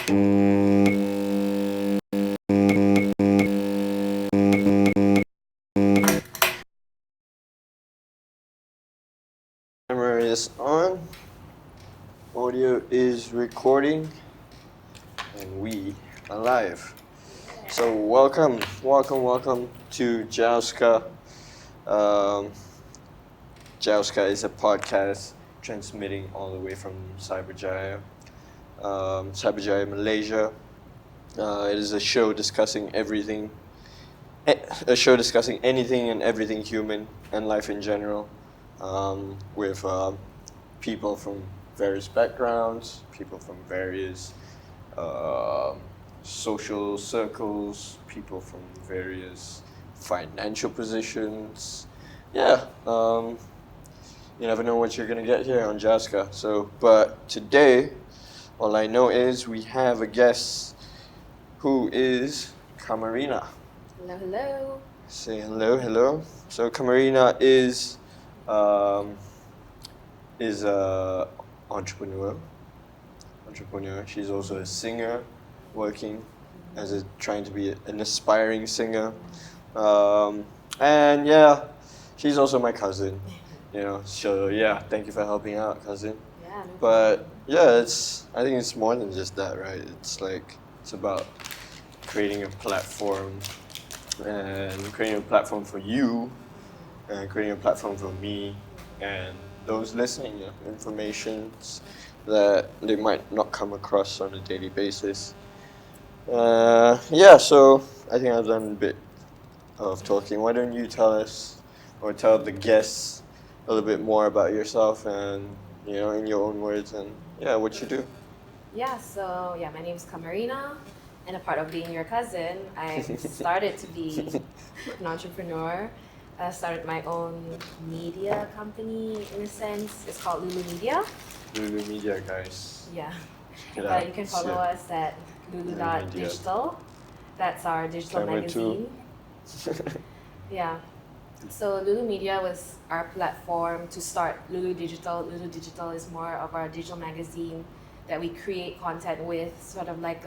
Camera is on, audio is recording, and we are live. So welcome to Jouska. Um, Jouska is a podcast transmitting all the way from Cyberjaya, Malaysia. It is a show discussing everything, a show discussing anything and everything human and life in general, with people from various backgrounds, people from various social circles, people from various financial positions. Yeah, you never know what you're gonna get here on Jaska. So, but today, all I know is we have a guest who is Qamarina. Hello, hello. Say hello. So Qamarina is a entrepreneur. She's also a singer, working as trying to be an aspiring singer, and yeah, she's also my cousin. So yeah, thank you for helping out, cousin. Yeah, no But yeah, I think it's more than just that, right? It's about creating a platform, and creating a platform for you, and creating a platform for me, and those listening, informations that they might not come across on a daily basis. Yeah, so I think I've done a bit of talking. Why don't you tell us, or tell the guests a little bit more about yourself, and in your own words, and yeah, what you do. Yeah, my name's Qamarina, and a part of being your cousin, I've started to be an entrepreneur. I started my own media company, in a sense. It's called Lulu Media. Lulu Media, guys. Yeah. Check it out. You can follow Yeah. us at lulu.digital. That's our digital Camera magazine. Yeah. So Lulu Media was our platform to start Lulu Digital. Lulu Digital is more of our digital magazine that we create content with, sort of like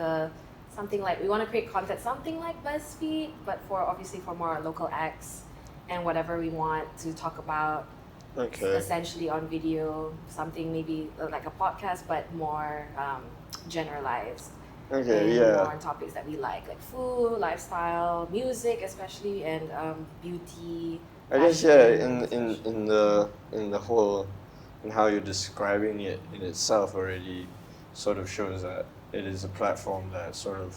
we want to create content something like BuzzFeed, but obviously for more local acts and whatever we want to talk about. Okay. Essentially on video, something maybe like a podcast, but more generalized. Okay, And yeah. more on topics that we like food, lifestyle, music, especially, and beauty. I guess yeah. fashion, In the whole, in how you're describing it in itself already, sort of shows that it is a platform that sort of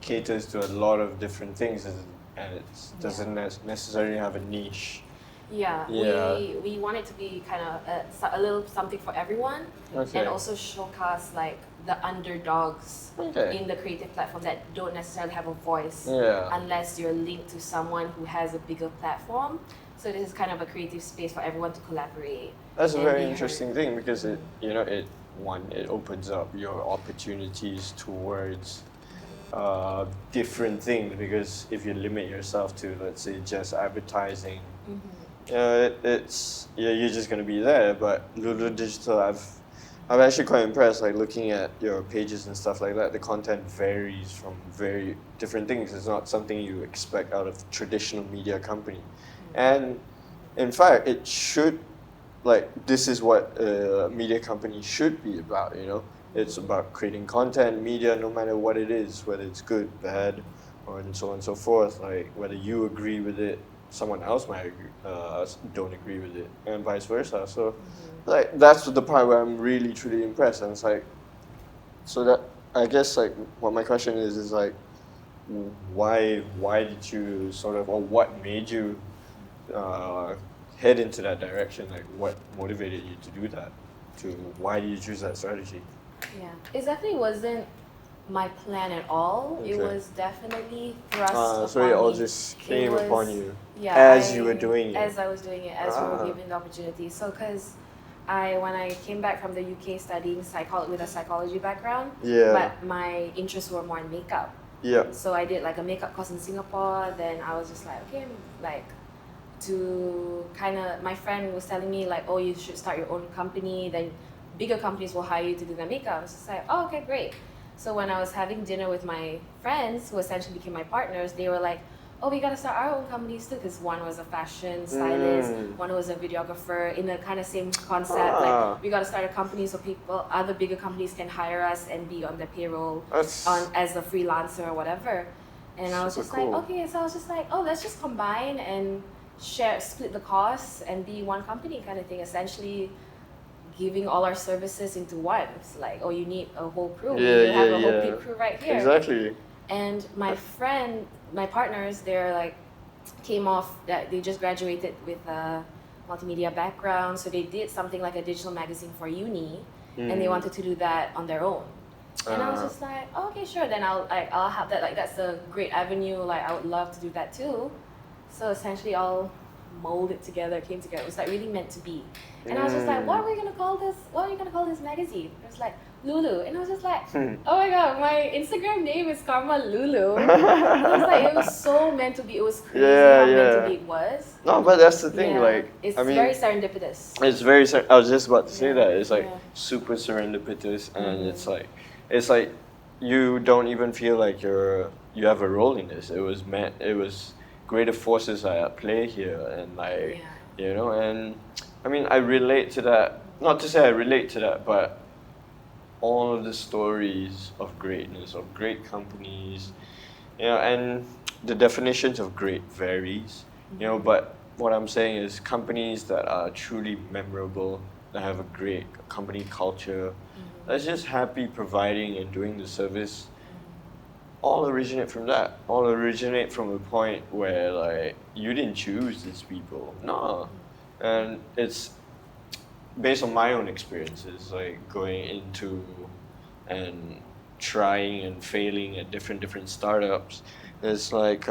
caters to a lot of different things, and it doesn't necessarily have a niche. Yeah, Yeah. we want it to be kind of a little something for everyone, Okay. and also showcase like the underdogs Okay. in the creative platform that don't necessarily have a voice Yeah. unless you're linked to someone who has a bigger platform. So this is kind of a creative space for everyone to collaborate. That's a and very be heard. interesting thing, because it opens up your opportunities towards different things, because if you limit yourself to, let's say, just advertising, you're just gonna be there. But Lulu Digital, I'm actually quite impressed. Like, looking at your pages and stuff like that, the content varies from very different things. It's not something you expect out of traditional media company, and in fact, it should, like, this is what a media company should be about. It's about creating content, media, no matter what it is, whether it's good, bad, or and so on and so forth. Like, whether you agree with it, someone else might don't agree with it, and vice versa. So, like, that's the part where I'm really truly impressed. And it's like, so that, I guess, like, what my question is like, why did you sort of, or what made you head into that direction? Like, what motivated you to do that? Why did you choose that strategy? Yeah, it definitely wasn't my plan at all. It Okay. was definitely thrust upon So it all me. just It came was- upon you Yeah, as you were doing it. As I was doing it, as we Ah. were given the opportunity. So, when I came back from the UK studying with a psychology background, Yeah. but my interests were more in makeup. Yeah. So I did like a makeup course in Singapore. Then I was just like, okay, like to kind of, my friend was telling me like, oh, you should start your own company. Then bigger companies will hire you to do their makeup. I was just like, oh, okay, great. So when I was having dinner with my friends, who essentially became my partners, they were like, "Oh, we gotta start our own companies too," because one was a fashion stylist, one was a videographer, in the kind of same concept. Like, we gotta start a company so other bigger companies can hire us and be on their payroll as a freelancer or whatever. And I was just cool. like, okay, so I was just like, oh, let's just combine and split the costs and be one company kind of thing. Essentially, giving all our services into one. It's like, oh, you need a whole crew. You have a whole big crew right here. Exactly. And my partners, they're like, came off that they just graduated with a multimedia background, so they did something like a digital magazine for uni, and they wanted to do that on their own. And I was just like, oh, okay, sure. Then I'll have that. Like, that's a great avenue. Like, I would love to do that too. So essentially, all molded together, came together. It was like really meant to be. And I was just like, what are we gonna call this? What are we gonna call this magazine? It was like Lulu, and I was just like, oh my god, my Instagram name is Karma Lulu. And I was like, it was so meant to be. It was crazy how meant to be it was. No, but that's the thing. Like, it's very serendipitous. It's very. I was just about to say that. It's like super serendipitous, and it's like you don't even feel like you have a role in this. It was greater forces are at play here, and like and I mean, I relate to that. Not to say I relate to that, but all of the stories of greatness, of great companies, and the definitions of great varies, but what I'm saying is companies that are truly memorable, that have a great company culture, that's just happy providing and doing the service, all originate from that. All originate from a point where, like, you didn't choose these people. No. And it's based on my own experiences, like going into and trying and failing at different startups. It's like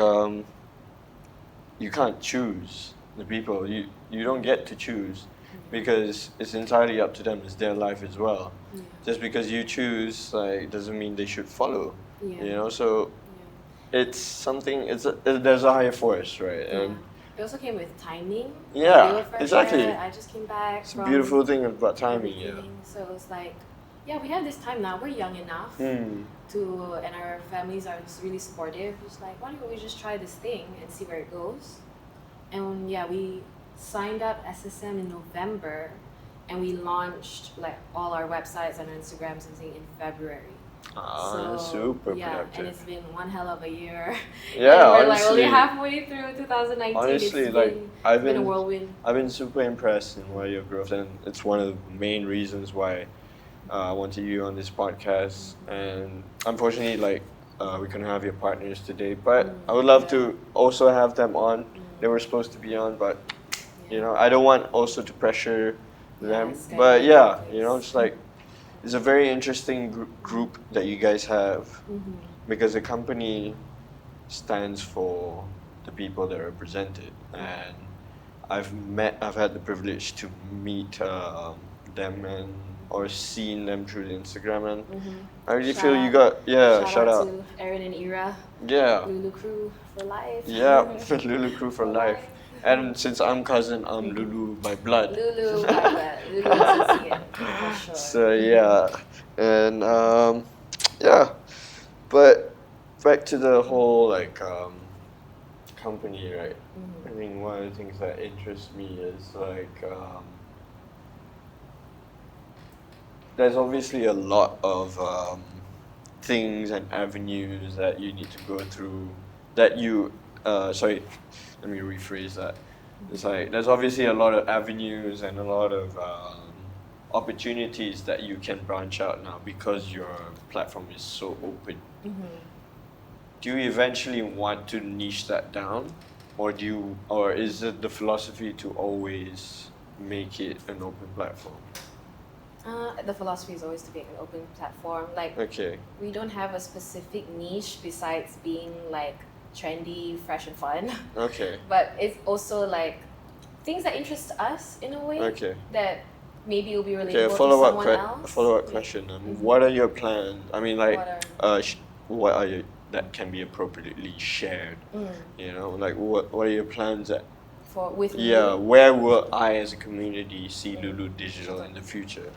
you can't choose the people. You don't get to choose, because it's entirely up to them. It's their life as well. Just because you choose, like, doesn't mean they should follow. So it's something. There's a higher force, right? And it also came with timing. Yeah, exactly. I just came back. It's a beautiful thing about timing. So it was like, we have this time now. We're young enough and our families are really supportive. It's like, why don't we just try this thing and see where it goes? And we signed up SSM in November, and we launched like all our websites and Instagrams and things in February. Super productive. And it's been one hell of a year. Yeah, and we're honestly, like only halfway through 2019. Honestly, it's been a whirlwind. I've been super impressed by your growth, and it's one of the main reasons why I wanted you on this podcast. And unfortunately, we couldn't have your partners today, but I would love to also have them on. They were supposed to be on, but I don't want also to pressure them. But it's like, it's a very interesting group that you guys have, because the company stands for the people that are represented, and I've had the privilege to meet them or seen them through the Instagram, and I really feel you got shout out to Aaron and Ira. Lulu Crew for life. Lulu Crew for life. And since I'm cousin, I'm Lulu by blood. Lulu by blood. Lulu associate, for sure. So and but back to the whole company, right? I think one of the things that interests me is there's obviously a lot of things and avenues that you need to go through. Let me rephrase that. It's like there's obviously a lot of avenues and a lot of opportunities that you can branch out now, because your platform is so open. Do you eventually want to niche that down, or is it the philosophy to always make it an open platform? The philosophy is always to make an open platform. We don't have a specific niche besides being like trendy, fresh, and fun. But it's also like things that interest us in a way that maybe will be relatable to someone else. A follow-up question. What are your plans? I mean, what are that can be appropriately shared? What are your plans with Yeah, me, where will I as a community see Lulu Digital in the future?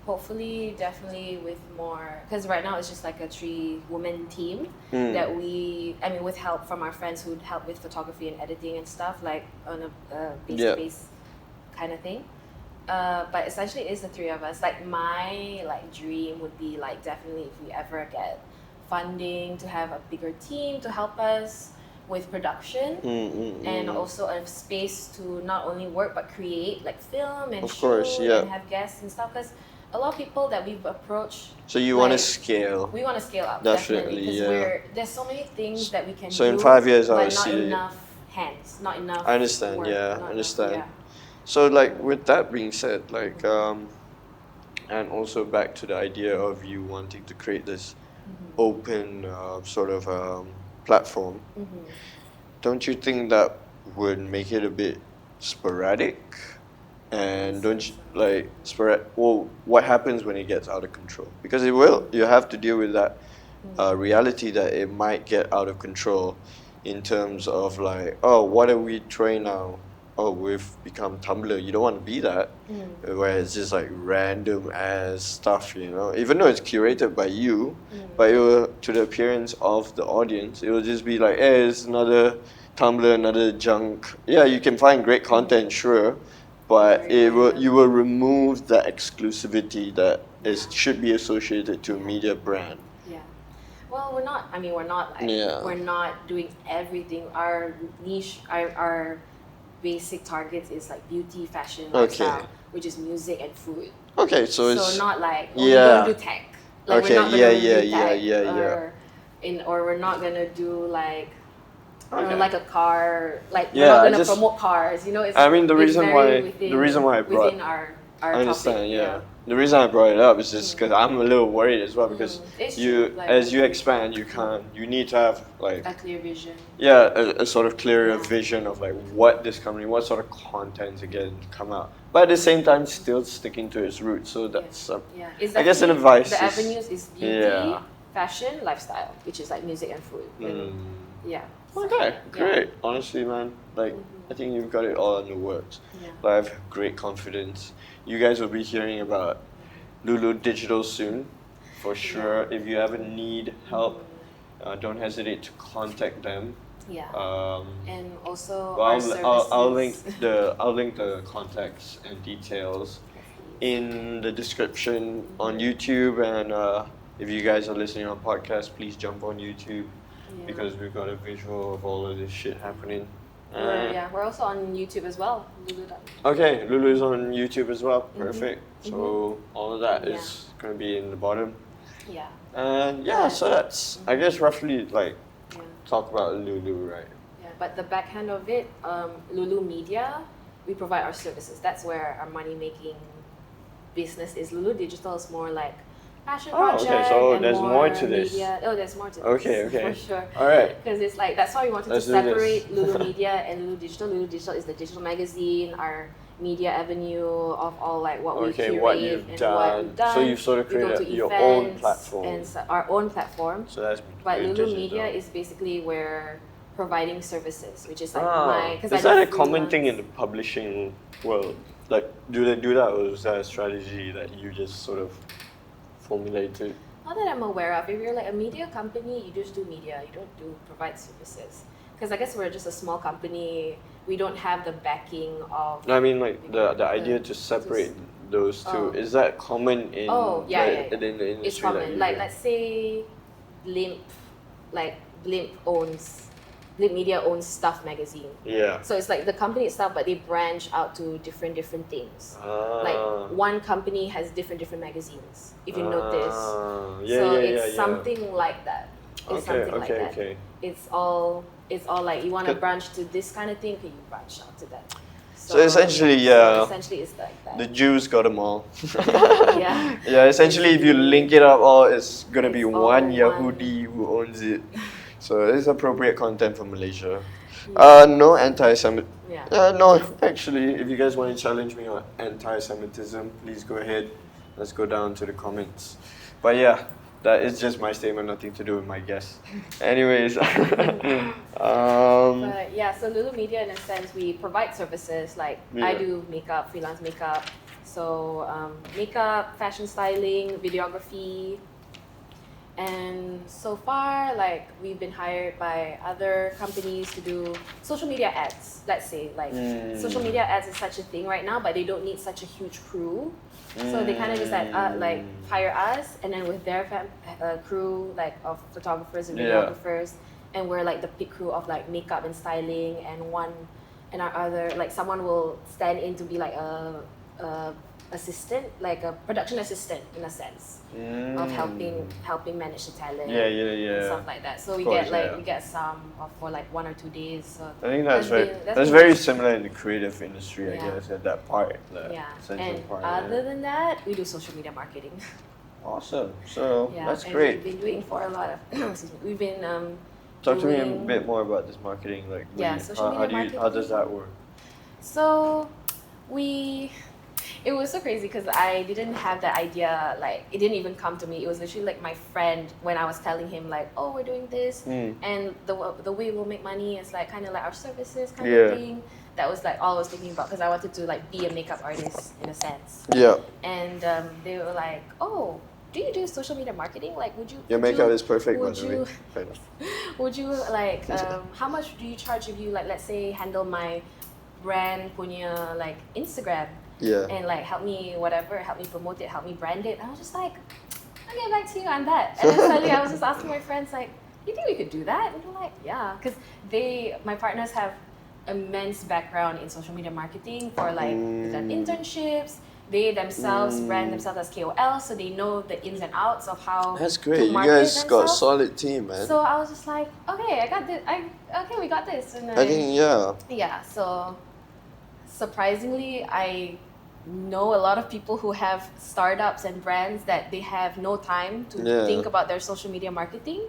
hopefully definitely with more, because right now it's just like a 3-woman team Mm. that with help from our friends who help with photography and editing and stuff, like on a base-to-base kind of thing. But essentially it's the 3 of us. Like my dream would be like definitely if we ever get funding to have a bigger team to help us with production, and also a space to not only work but create, like film and Of course, shoot yeah. and have guests and stuff, because a lot of people that we've approached, So you want to like, scale? we want to scale up Definitely, because yeah. there's so many things that we can So do, in 5 years, I but will not see. enough hands, not enough I understand. work, Yeah, not I understand. enough, So like with that being said, like and also back to the idea of you wanting to create this open sort of platform. Don't you think that would make it a bit sporadic? And don't you like well, what happens when it gets out of control? Because it will. You have to deal with that reality that it might get out of control in terms of like, oh, what are we trying now? Oh, we've become Tumblr. You don't want to be that, where it's just like random ass stuff, you know. Even though it's curated by you, but it will, to the appearance of the audience, it will just be like, hey, it's another Tumblr, another junk. Yeah, you can find great content, sure, but you will remove the exclusivity that should be associated to a media brand. Yeah. Well, we're not doing everything. Our niche, our basic targets is like beauty, fashion, lifestyle, which is music and food. Okay, so it's not like we don't do tech. Like okay, we're not gonna do tech, yeah. or we're not gonna do like Okay. like a car. Like Yeah, we're not gonna promote cars. You know, it's. I mean, the it's reason very why I brought within our I understand, topic, yeah. The reason I brought it up is just because I'm a little worried as well, because It's you, true, like, as you expand, you need to have like a clear vision. yeah, a sort of clearer vision of like what this company, what sort of content again to come out, but at the same time still sticking to its roots. So that's It's I guess an advice. The avenues is beauty, fashion, lifestyle, which is like music and food. Yeah. Okay, great. Honestly, man, like I think you've got it all in the works. Yeah. But I have great confidence. You guys will be hearing about Lulu Digital soon, for sure. If you ever need help, don't hesitate to contact them. Yeah. And also well, our services. I'll link the contacts and details in the description on YouTube, and if you guys are listening on podcast, please jump on YouTube because we've got a visual of all of this shit happening. We're also on YouTube as well. Lulu. Okay, Lulu's on YouTube as well. Perfect. So all of that is going to be in the bottom. Yeah. And so that's I guess roughly like talk about Lulu, right? Yeah, but the backhand of it, Lulu Media, we provide our services. That's where our money making business is. Lulu Digital is more like passion project. Okay, so and there's more to this. Media. Oh, there's more to this. Okay. For sure. All right. Because it's like, that's why we wanted to separate Lulu Media and Lulu Digital. Lulu Digital is the digital magazine, our media avenue of all like what we curate what you've and done. what we've done. So you've sort of created your own platform. And our own platform. So that's But Lulu digital. Media is basically where providing services, which is like is that a common thing in the publishing world? Like, do they do that, or is that a strategy that you just sort of formulated? Not that I'm aware of. If you're like a media company, you just do media. You don't provide services. Because I guess we're just a small company. We don't have the backing of. No, I mean like the idea to separate those two. Is that common in in the industry? It's common. Like let's say Blimp Media owns Stuff magazine. Yeah. So it's like the company itself, but they branch out to different things. Like one company has different magazines. If you notice. It's something like that. It's something like that. Okay. It's all like you want to branch to this kind of thing, can you branch out to that? So essentially, essentially it's like that. The Jews got them all. Yeah. Yeah, essentially if you link it up all, it's going to be one Yahudi who owns it. So it's appropriate content for Malaysia. No anti-Semitic. No, actually, if you guys want to challenge me on anti-Semitism, please go ahead. Let's go down to the comments. But yeah, that is just my statement, nothing to do with my guess. Anyways, But yeah, so Lulu Media, in a sense, we provide services like I Yeah. do makeup, freelance makeup. So makeup, fashion styling, videography. And so far, like we've been hired by other companies to do social media ads. Let's say, like social media ads is such a thing right now, but they don't need such a huge crew. So they kind of just like hire us, and then with their crew like of photographers and Yeah. videographers, and we're like the big crew of like makeup and styling, and our other like someone will stand in to be like a assistant, like a production assistant in a sense of helping manage the talent Yeah, and stuff like that. So we course, get like yeah. we get some for like 1 or 2 days. So I think that's been very similar in the creative industry, I Yeah. guess, at that part, the yeah. essential And part. other than that, we do social media marketing. Awesome. So Yeah, that's and great. we've been doing for a lot of. Excuse me. We've been Talk to me a doing- bit more about this marketing. Like, what Yeah, do you, social how media how does marketing. that work? So it was so crazy because I didn't have that idea. Like it didn't even come to me. It was literally like my friend when I was telling him like, oh, we're doing this, and the way we'll make money is like kind of like our services kind Yeah. of thing. That was like all I was thinking about because I wanted to like be a makeup artist in a sense. Yeah. And they were like, oh, do you do social media marketing? Like, would you? Your would makeup you- is perfect, by would the way. you- Kind of. Would you like how much do you charge if you like let's say handle my brand punya like Instagram Yeah. and like help me promote it, help me brand it? And I was just like, I'll get back to you on that. And then suddenly I was just asking my friends like, you think we could do that? And they're like, yeah, because my partners have immense background in social media marketing for like they've done internships. They themselves brand themselves as KOL, so they know the ins and outs of how That's to great. You market guys got a themselves. solid team, man. So I was just like, okay, I got this. Okay, we got this. And I think, yeah. yeah. So surprisingly, I know a lot of people who have startups and brands that they have no time to Yeah. think about their social media marketing.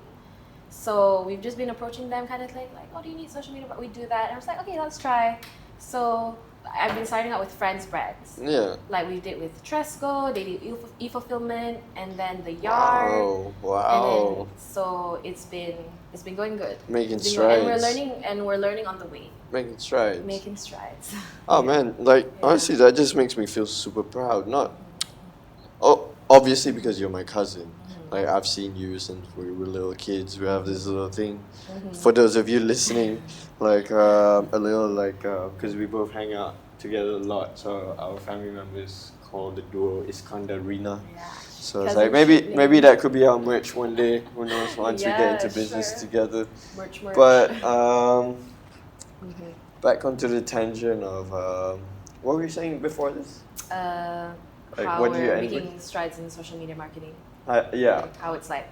So we've just been approaching them, kind of like, oh, do you need social media? But we do that, and I was like, okay, let's try. So I've been signing up with friends brands. Yeah. Like we did with Tresco, they did e-fulfillment, and then the Yard. Wow. And Wow. then, so it's been going good. Making It's been good. strides. And we're learning on the way, Making strides. making strides. Oh man, like Yeah. honestly, that just makes me feel super proud. Not, obviously because you're my cousin. Like I've seen you since we were little kids. We have this little thing. For those of you listening, like a little like because we both hang out together a lot. So our family members call the duo Qamarina. Yeah. So it's Cousin like maybe sibling. that could be our merch one day. Who knows? Once we Yeah, get into business sure. together. Merch. But Mhm. back onto the tangent of what were you saying before this? Like, How what do you we're envy? making strides in social media marketing. Yeah. Like, how it's like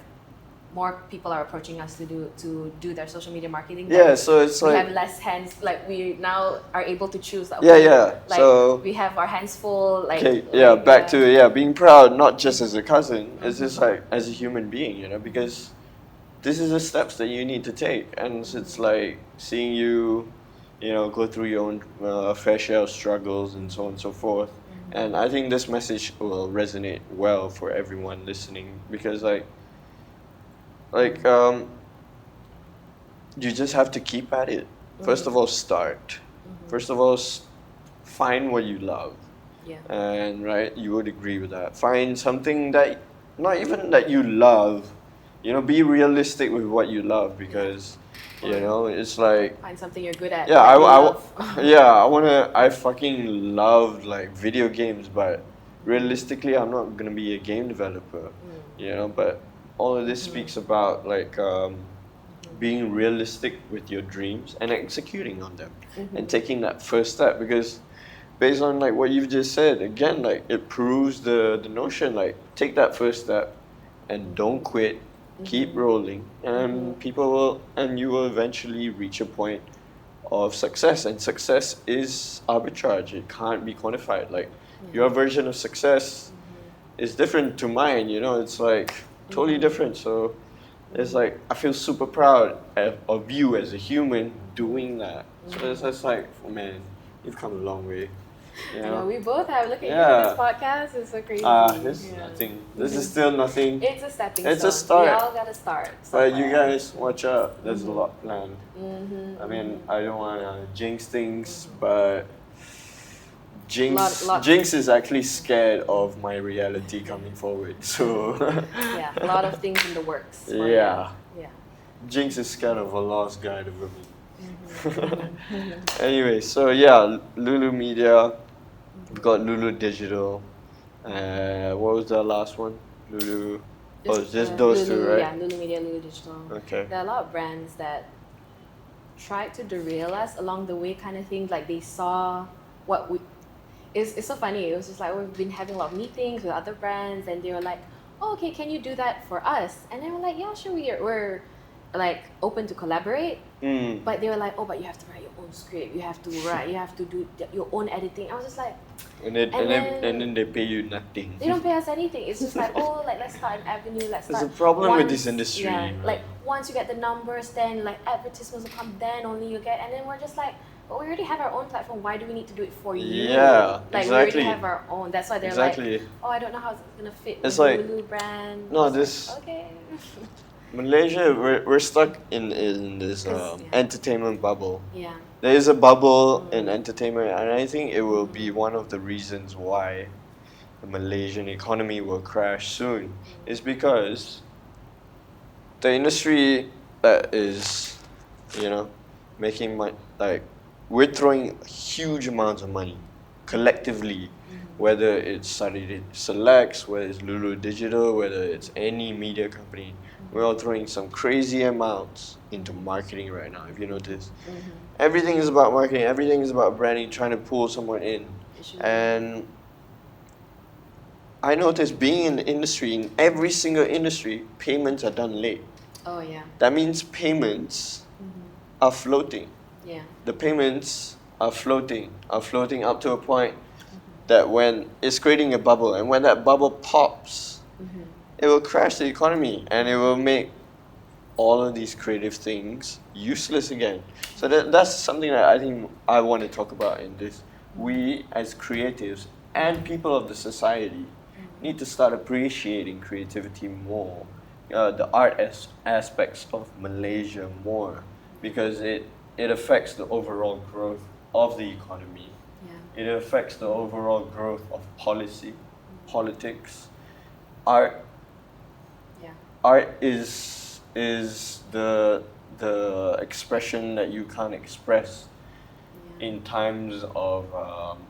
more people are approaching us to do their social media marketing. Yeah, so it's we like have less hands. Like we now are able to choose. Like, Yeah, yeah. Like So- we have our hands full. Like okay, yeah, like, back to being proud, not just as a cousin, it's just like as a human being, you know, because this is the steps that you need to take, and it's like seeing you, you know, go through your own fair share of struggles and so on and so forth. And I think this message will resonate well for everyone listening because you just have to keep at it. First of all, start. First of all, find what you love. Yeah. And right, you would agree with that. Find something that, not even that you love, you know, be realistic with what you love because, you know, it's like, Find something you're good at. yeah, that you love. I fucking love like video games, but realistically, I'm not gonna be a game developer, you know, but all of this speaks about like being realistic with your dreams and executing on them and taking that first step because based on like what you've just said, again, like it proves the notion, like take that first step and don't quit, keep rolling, and you will eventually reach a point of success. And success is arbitrage, it can't be quantified. Like your version of success is different to mine, you know, it's like totally different. So it's like I feel super proud of you as a human doing that. So it's just like, oh man, you've come a long way. You I know know? we both have. Look at Yeah. you, this podcast is so crazy. It's Yeah. nothing. This is still nothing. It's a stepping It's stone. a start. We all gotta start. But you somewhere. guys, watch out. There's a lot planned. I mean, I don't want to jinx things, but Lot- Jinx is actually scared of my reality coming forward. So Yeah, a lot of things in the works. for you. yeah, Yeah. Jinx is scared of a lost guy to women. Anyway, so yeah, Lulu Media, we've got Lulu Digital. What was the last one? Lulu. Oh, it's just those two, Lulu, right? Yeah, Lulu Media, Lulu Digital. Okay. There are a lot of brands that tried to derail us along the way, kind of thing. Like they saw what we. It's so funny. It was just like we've been having a lot of meetings with other brands, and they were like, "Oh, okay, can you do that for us?" And then we're like, "Yeah, sure, we're like open to collaborate." But they were like, "Oh, but you have to write your own script. You have to do your own editing." I was just like, And then they pay you nothing. they don't pay us anything. It's just like, oh, like let's start an avenue. Let's There's start. a problem with once- this industry. Yeah, man. like once you get the numbers, then like advertisements will come. Then only you get, and then we're just like, but we already have our own platform. Why do we need to do it for you? Yeah, like exactly. we already have our own. That's why they're Exactly. like, oh, I don't know how it's gonna fit It's with like- the Lulu brand. No, It's this- like, okay. Malaysia, we're stuck in this 'Cause, yeah. entertainment bubble. Yeah. There is a bubble in entertainment, and I think it will be one of the reasons why the Malaysian economy will crash soon. Is because the industry that is, making money, like we're throwing huge amounts of money collectively, whether it's Saturday Selects, whether it's Lulu Digital, whether it's any media company. We're all throwing some crazy amounts into marketing right now, if you notice. Everything is about marketing, everything is about branding, trying to pull someone in. And I noticed being in the industry, in every single industry, payments are done late. Oh yeah. That means payments are floating. Yeah. The payments are floating up to a point that when it's creating a bubble, and when that bubble pops, it will crash the economy and it will make all of these creative things useless again. So that's something that I think I want to talk about in this. We as creatives and people of the society need to start appreciating creativity more, the art aspects of Malaysia more, because it affects the overall growth of the economy. Yeah. It affects the overall growth of policy, politics. Art is the expression that you can't express in times of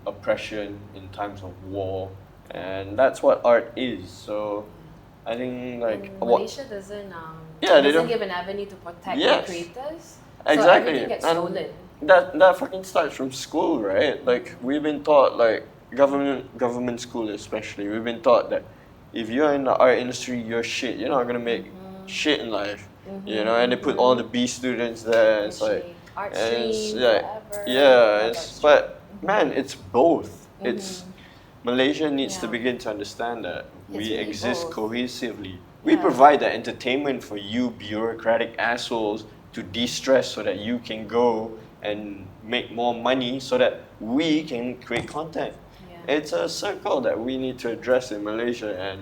oppression, in times of war, and that's what art is. So I think like And Malaysia doesn't they doesn't don't- give an avenue to protect Yes. the creators. Exactly. So everything gets And stolen. that fucking starts from school, right? Like we've been taught, like government school especially, we've been taught that if you're in the art industry, you're shit. You're not gonna make shit in life, And they put all the B students there. And it's like, art and it's streams, like, whatever. yeah, art it's stream. but man, it's both. It's Malaysia needs to Yeah. begin to understand that It's we really exist both. cohesively. We Yeah. provide the entertainment for you bureaucratic assholes to de-stress so that you can go and make more money so that we can create content. Yeah. It's a circle that we need to address in Malaysia, and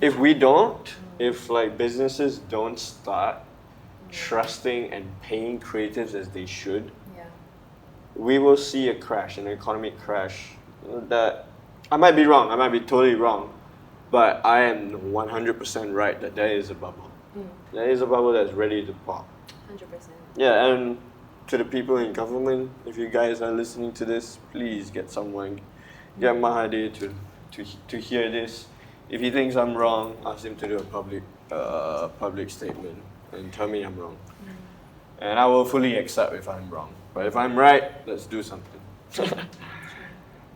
if we don't, if like businesses don't start trusting and paying creatives as they should, Yeah. we will see a crash, an economic crash. That I might be wrong, I might be totally wrong, but I am 100% right that there is a bubble. There is a bubble that's ready to pop. 100%. Yeah, and to the people in government, if you guys are listening to this, please get someone, get Mahathir to hear this. If he thinks I'm wrong, ask him to do a public statement and tell me I'm wrong. And I will fully accept if I'm wrong. But if I'm right, let's do something.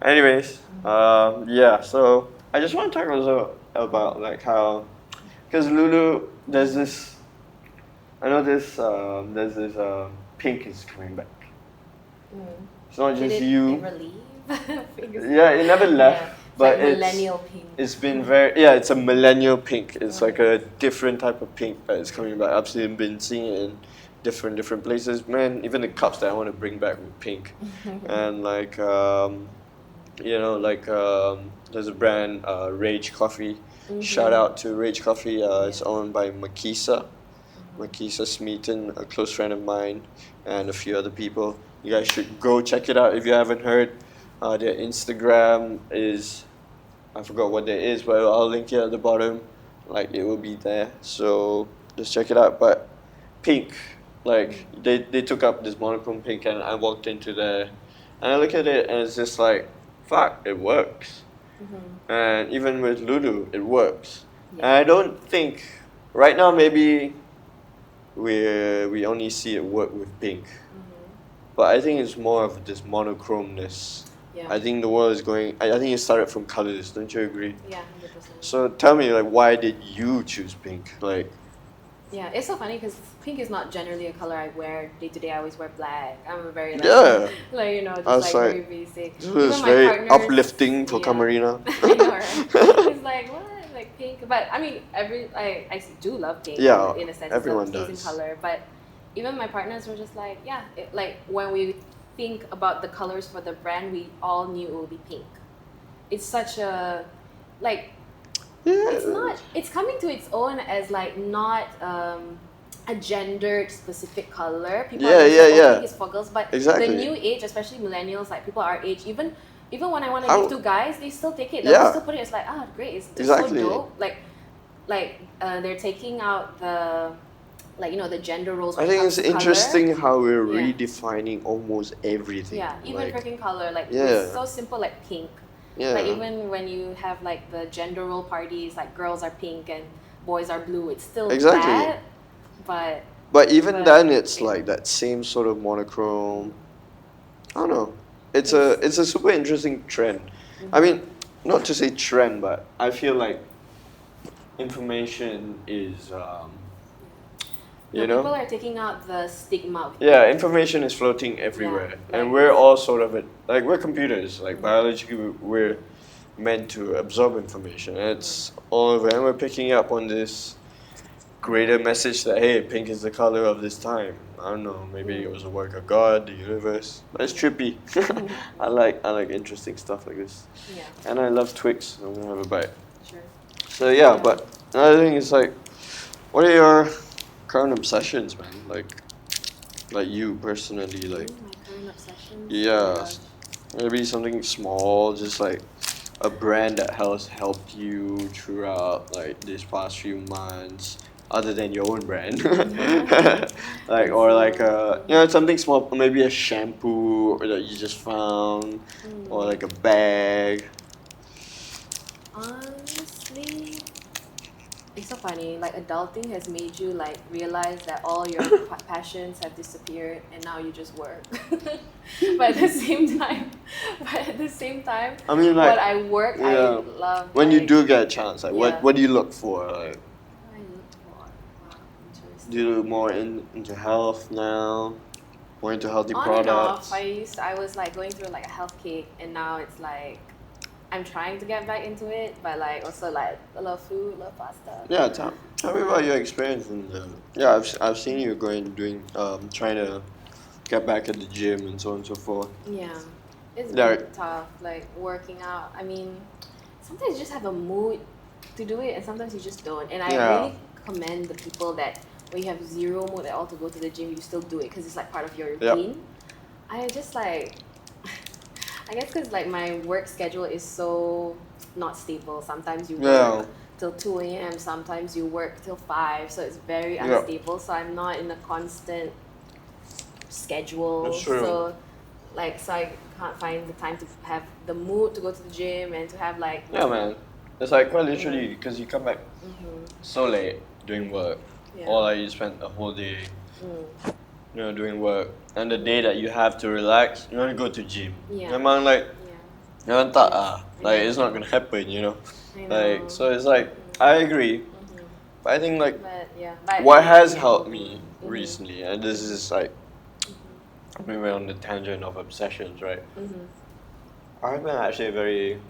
Anyways, so I just want to talk also about like how, because Lulu, there's this Pink is coming back. It's not just Did it you. ever leave? Yeah, it never left. Yeah. But like millennial pink. It's been it's a millennial pink. It's like a different type of pink that is coming back. I've been seeing it in different places. Man, even the cups that I want to bring back with pink. And like you know, like there's a brand, Rage Coffee. Shout Mm-hmm. out to Rage Coffee. It's Yeah. owned by Makisa. Mm-hmm. Makisa Smeaton, a close friend of mine, and a few other people. You guys should go check it out if you haven't heard. Their Instagram is, I forgot what that is, but I'll link it at the bottom. Like it will be there, so just check it out. But pink, like they took up this monochrome pink, and I walked into there, and I look at it, and it's just like, fuck, it works. Mm-hmm. And even with Lulu, it works. And Yeah. I don't think right now maybe we only see it work with pink, Mm-hmm. but I think it's more of this monochromeness. Yeah. I think the world is going. I think it started from colors. Don't you agree? Yeah, 100%. So tell me, like, why did you choose pink? Like, Yeah, it's so funny because pink is not generally a color I wear day to day. I always wear black. I'm a very like, yeah, like you know, I just was like like, very basic. this was Even my very partners, uplifting for yeah. Qamarina. I know, right? It's like what, like pink. But I mean, I do love pink. Yeah, in a sense, everyone it's a pleasing does. color. But even my partners were just like, yeah, like when we think about the colors for the brand, we all knew it would be pink. It's such a like it's Yeah, not it's coming to its own as like not a gendered specific color. People Yeah, are just yeah, like, oh, yeah. pink is for girls, but Exactly. the new age, especially millennials, like people our age, even when I want to How- give to guys, they still take it. They'll Yeah. still put it. It's like, ah, great, it's Exactly. so dope. Like they're taking out the like you know the gender roles. I when it think comes it's to color. interesting how we're Yeah. redefining almost everything. Yeah, even like, freaking color, like Yeah. it's so simple, like pink. yeah. Like even when you have like the gender role parties, like girls are pink and boys are blue, it's still Exactly. that. But But even but, then, it's yeah. like that same sort of monochrome. I don't know. It's a super interesting trend. I mean, not to say trend, but I feel like information is, you people know, are taking out the stigma. Of yeah, information is floating everywhere, Yeah, and like- we're all sort of like we're computers. Like Mhm. biologically, we're meant to absorb information. And it's all over, and we're picking up on this greater message that hey, pink is the color of this time. I don't know, maybe it was a work of God, the universe. But it's trippy. I like interesting stuff like this, Yeah, and I love Twix. I'm gonna have a bite. sure. So yeah, but another thing is like, what are your current obsessions, man? Like you personally, like My current obsessions. Yeah. Oh my gosh. maybe something small, just like a brand that has helped you throughout like these past few months, other than your own brand, like or like something small, maybe a shampoo that you just found, or like a bag. Honestly, it's so funny. Like adulting has made you like realize that all your passions have disappeared, and now you just work. but at the same time, I mean, like what I work, I yeah. love. when you like, do get a chance, like Yeah. what do you look for? Like, I look for. Wow, interesting. do you look more into health now, more into healthy On products? and off, I was like going through like a health kick, and now it's like I'm trying to get back into it, but like also like I love food, love pasta. Yeah, tell me about your experience in the. Yeah, I've seen you trying to get back at the gym and so on and so forth. Yeah, it's Yeah. been tough, like working out. I mean, sometimes you just have a mood to do it, and sometimes you just don't. And I Yeah. really commend the people that when you have zero mood at all to go to the gym, you still do it because it's like part of your routine. I just like, I guess because like my work schedule is so not stable. Sometimes you Yeah. work till 2 a.m. Sometimes you work till 5, so it's very Yeah. unstable. So I'm not in a constant schedule. That's true. So I can't find the time to have the mood to go to the gym and to have like Yeah, man. It's like quite literally because you come back Mhm. so late doing work, Yeah. or like you spend a whole day, Mm. doing work, and the day that you have to relax, you want to go to gym. Yeah. Memang like, Yeah. memang tak like it's not gonna happen, I know. Like so it's like I agree, but I think like But yeah. But what has helped me Mhm. recently, and this is like we went on the tangent of obsessions, right? Mhm. I've been actually very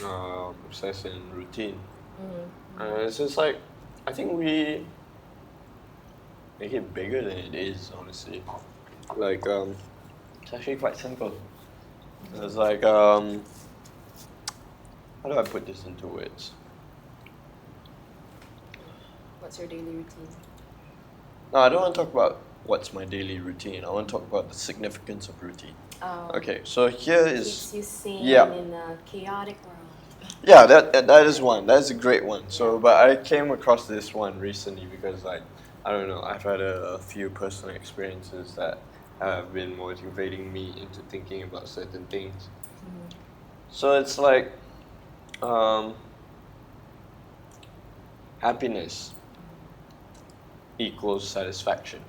obsessed in routine. Mhm. It's just like I think we make it bigger than it is, honestly. Like it's actually quite simple. It's like how do I put this into words? What's your daily routine? No, I don't want to talk about what's my daily routine. I want to talk about the significance of routine. Oh, Okay, so here is... keeps you sane yeah. in a chaotic world. Yeah, that is one. That is a great one. So, but I came across this one recently because, like, I don't know, I've had a few personal experiences that have been motivating me into thinking about certain things. So it's like, happiness equals satisfaction.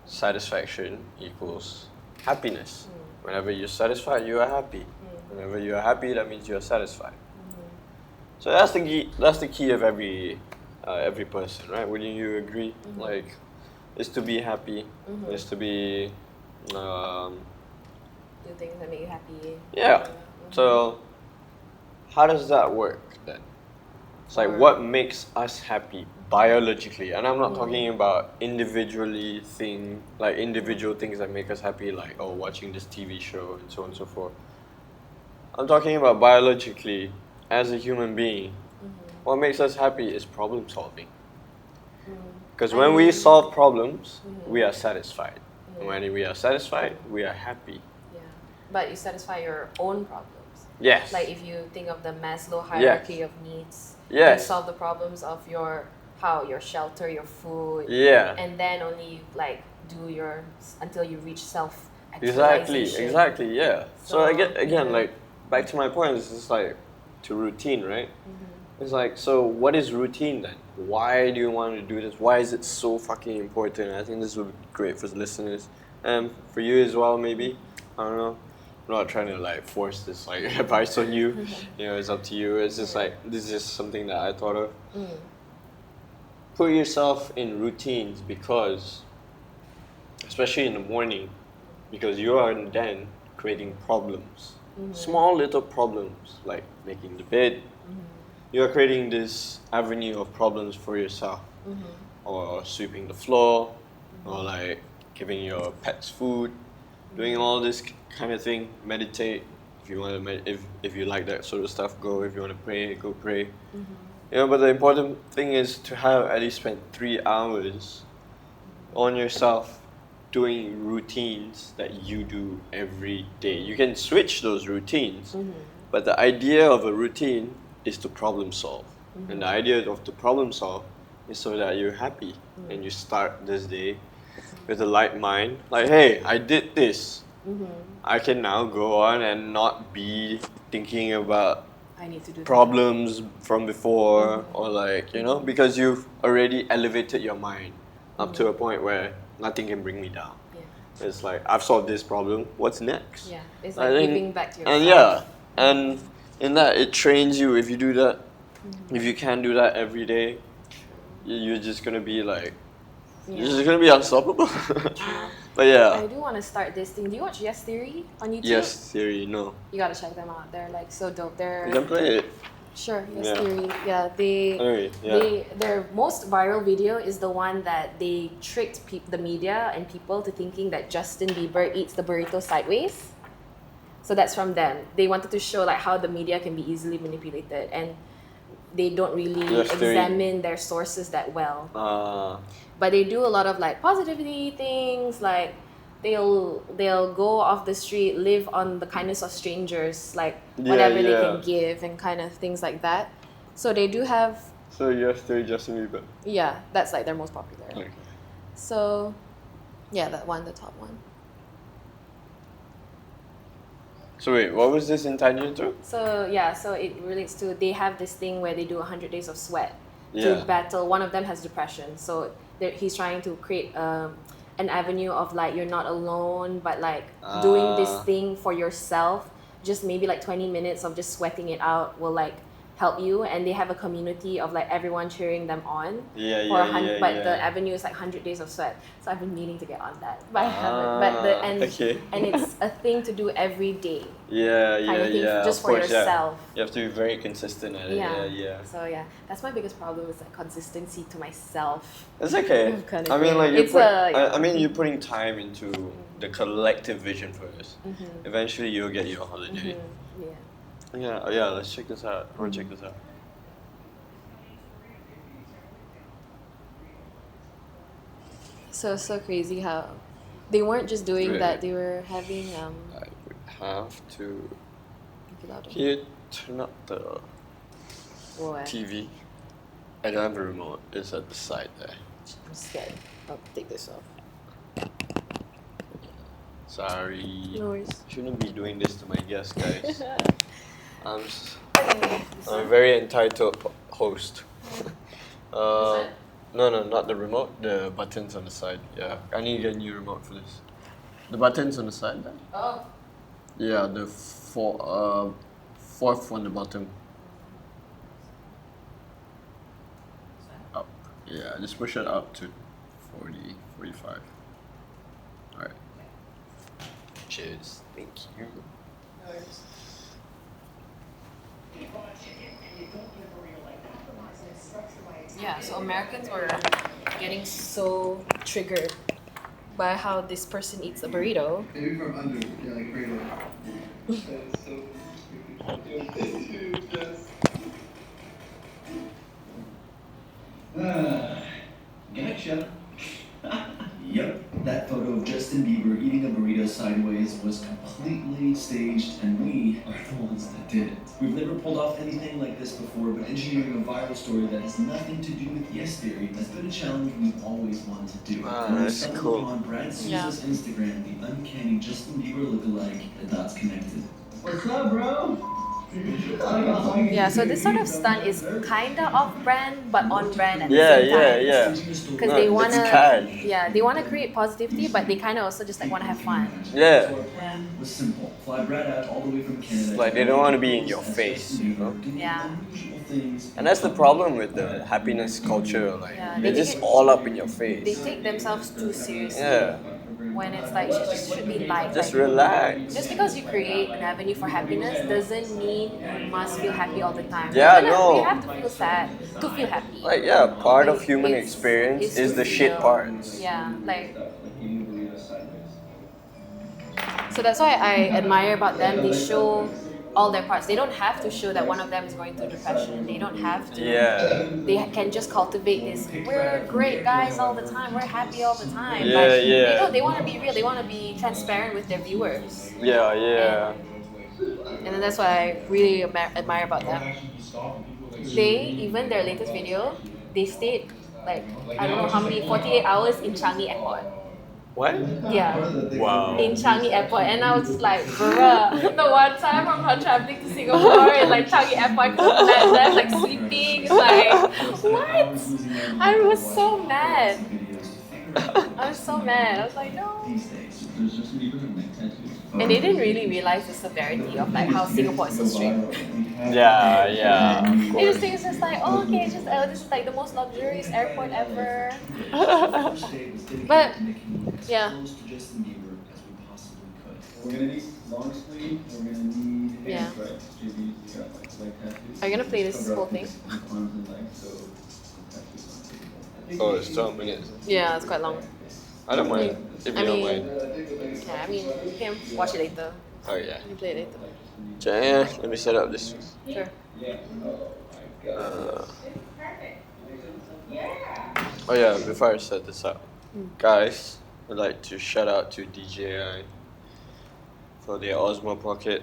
Satisfaction equals happiness. Whenever you're satisfied, you are happy. Whenever you are happy, that means you are satisfied. So that's the key. That's the key of every person, right? Wouldn't you agree? Like, is to be happy. Is to be. Do things that make you happy. Yeah. So, how does that work then? It's like what makes us happy biologically, and I'm not talking about individual things that make us happy, like watching this TV show and so on and so forth. I'm talking about biologically, as a human being, what makes us happy is problem solving. Because when we solve problems, we are satisfied. And when we are satisfied, we are happy. Yeah, but you satisfy your own problems. Yes. Like if you think of the Maslow hierarchy of needs, yes. you solve the problems of your shelter, your food, yeah. and then only like do your until you reach self-actualization. Exactly, yeah. So again, yeah. like back to my point, it's just like to routine, right? It's like, so what is routine then? Why do you want to do this? Why is it so fucking important? I think this would be great for the listeners and for you as well, maybe. I don't know. I'm not trying to like force this like advice on you. You know, it's up to you. It's just like this is just something that I thought of. Put yourself in routines because, especially in the morning, because you are then creating problems. Small little problems like making the bed. You are creating this avenue of problems for yourself, or sweeping the floor, or like giving your pets food, doing all this kind of thing. Meditate if you want to. If you like that sort of stuff, go. If you want to pray, go pray. You know, but the important thing is to have at least spent 3 hours on yourself doing routines that you do every day. You can switch those routines, but the idea of a routine is to problem solve. And the idea of the problem solve is so that you're happy and you start this day with a light mind. Like, hey, I did this. I can now go on and not be thinking about I need to do problems from before or like, you know, because you've already elevated your mind up to a point where nothing can bring me down. Yeah. It's like, I've solved this problem, what's next? Yeah, it's like giving back to yourself. And yeah, and in that, it trains you. If you do that, if you can do that every day, you're just gonna be like, you're just gonna be unstoppable. But yeah. I do want to start this thing. Do you watch Yes Theory on YouTube? Yes Theory, no. You gotta check them out. They're like so dope. They're You can play it. Sure, Yes Theory. Yeah, their most viral video is the one that they tricked the media and people to thinking that Justin Bieber eats the burrito sideways. So that's from them. They wanted to show like how the media can be easily manipulated, and they don't really examine their sources that well. But they do a lot of like positivity things, like they'll go off the street, live on the kindness of strangers, like whatever they can give and kind of things like that. So they do have. So Yes Theory, Justin Bieber. Yeah, that's like their most popular. Okay. So, yeah, that one, the top one. So wait, what was this in tangent to? So yeah, so it relates to, they have this thing where they do 100 days of sweat Yeah. to battle. One of them has depression, so he's trying to create an avenue of like you're not alone, but like doing this thing for yourself. Just maybe like 20 minutes of just sweating it out will like help you, and they have a community of like everyone cheering them on. But the avenue is like 100 days of sweat. So I've been meaning to get on that, but I haven't. And it's a thing to do every day. Just for yourself. Yeah. You have to be very consistent at it. Yeah. So yeah, that's my biggest problem is like consistency to myself. It's okay. I mean, like you're putting time into the collective vision first. Eventually, you'll get your holiday. Yeah. Yeah, let's check this out. I want to check this out. So crazy how they weren't just doing that, Right. they were having I would have to. make it louder. Can you turn up the What? TV? I don't have a remote. It's at the side there. I'm scared. I'll take this off. Sorry. No worries. Shouldn't be doing this to my guests, guys. I'm Okay, this a one? very entitled host. one? No, not the remote. The buttons on the side. Yeah, I need a new remote for this. The buttons on the side there. Oh. Yeah, the fourth on the bottom. Up. Yeah, just push it up to 40, 45. Alright. Cheers. Thank you. No worries. Yeah, so Americans were getting so triggered by how this person eats a burrito. Maybe from under, yeah, like radar. That's so gotcha. Yep, that photo of Justin Bieber eating a burrito sideways was completely staged, and we are the ones that did it. We've never pulled off anything like this before, but engineering a viral story that has nothing to do with Yes Theory has been a challenge we've always wanted to do. Ah, And we that's stumbled cool. upon Brad Sousa's Yeah. Instagram, the uncanny Justin Bieber lookalike, the dots connected. What's up, bro? Yeah, so this sort of stunt is kinda off-brand, but on-brand at the Yeah, same time. yeah. Because No, they it's wanna, cash. yeah, they wanna create positivity, but they kind of also just like wanna have fun. Yeah. So our plan was simple. Fly Brad out all the way from Canada. Like, they don't wanna be in your face, you know? Yeah. Things. And that's the problem with the happiness culture. Like, Yeah, they're they just take it- all up in your They face. take themselves too seriously. Yeah. When it's like it just should be light. Just like, relax. just because you create an avenue for happiness doesn't mean you must feel happy all the time. Yeah, We no. have to feel sad to feel happy. Like, yeah, part of Like, human it's- experience it's is to the shit feel- parts. Yeah, like so that's why I admire about them. They show all their parts. They don't have to show that one of them is going through depression. They don't have to. Yeah. They can just cultivate this. We're great guys all the time. We're happy all the time. Yeah, like, yeah. They want to be real. They want to be transparent with their viewers. Yeah. And then that's what I really admire about them. Even their latest video, they stayed like I don't know how many 48 hours in Changi Airport. What? Yeah. Wow. In Changi Airport, and I was just like, bruh, the one time I'm not traveling to Singapore and like Changi Airport, I like sleeping, it's like, what? I was so mad. I was so mad. I was like, no. And they didn't really realize the severity of like how Singapore is so strict. Yeah. They just think it's just like, oh, okay, it's just this is like the most luxurious airport ever. But yeah. We're gonna need long sleeve, we're gonna need Yeah. hands, right? JB, you got like tattoos. Are you gonna play this Cover whole up thing? your arms and legs, so tattoos on the Oh, it's 12 minutes. Yeah, it's quite long. I don't mind. If you I don't mean- mind. Yeah, I mean, you can watch it later. Oh, yeah. You can play it later. Yeah, let me set up this. Sure. Oh yeah, before I set this up, guys, I'd like to shout out to DJI for their Osmo Pocket.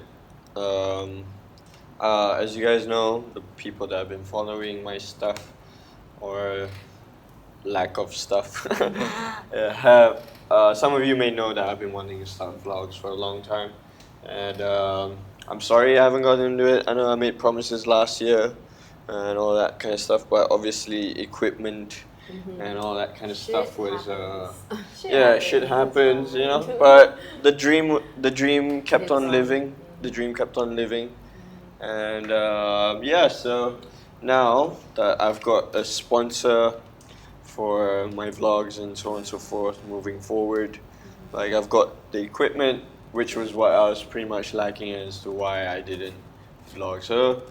As you guys know, the people that have been following my stuff or lack of stuff have some of you may know that I've been wanting to start vlogs for a long time, and I'm sorry I haven't gotten into it. I know I made promises last year and all that kind of stuff, but obviously equipment and all that kind of stuff was shit happens, you know. But the dream kept on living. The dream kept on living, and yeah. So now that I've got a sponsor for my vlogs and so on and so forth, moving forward, like I've got the equipment, which was what I was pretty much lacking as to why I didn't vlog. So.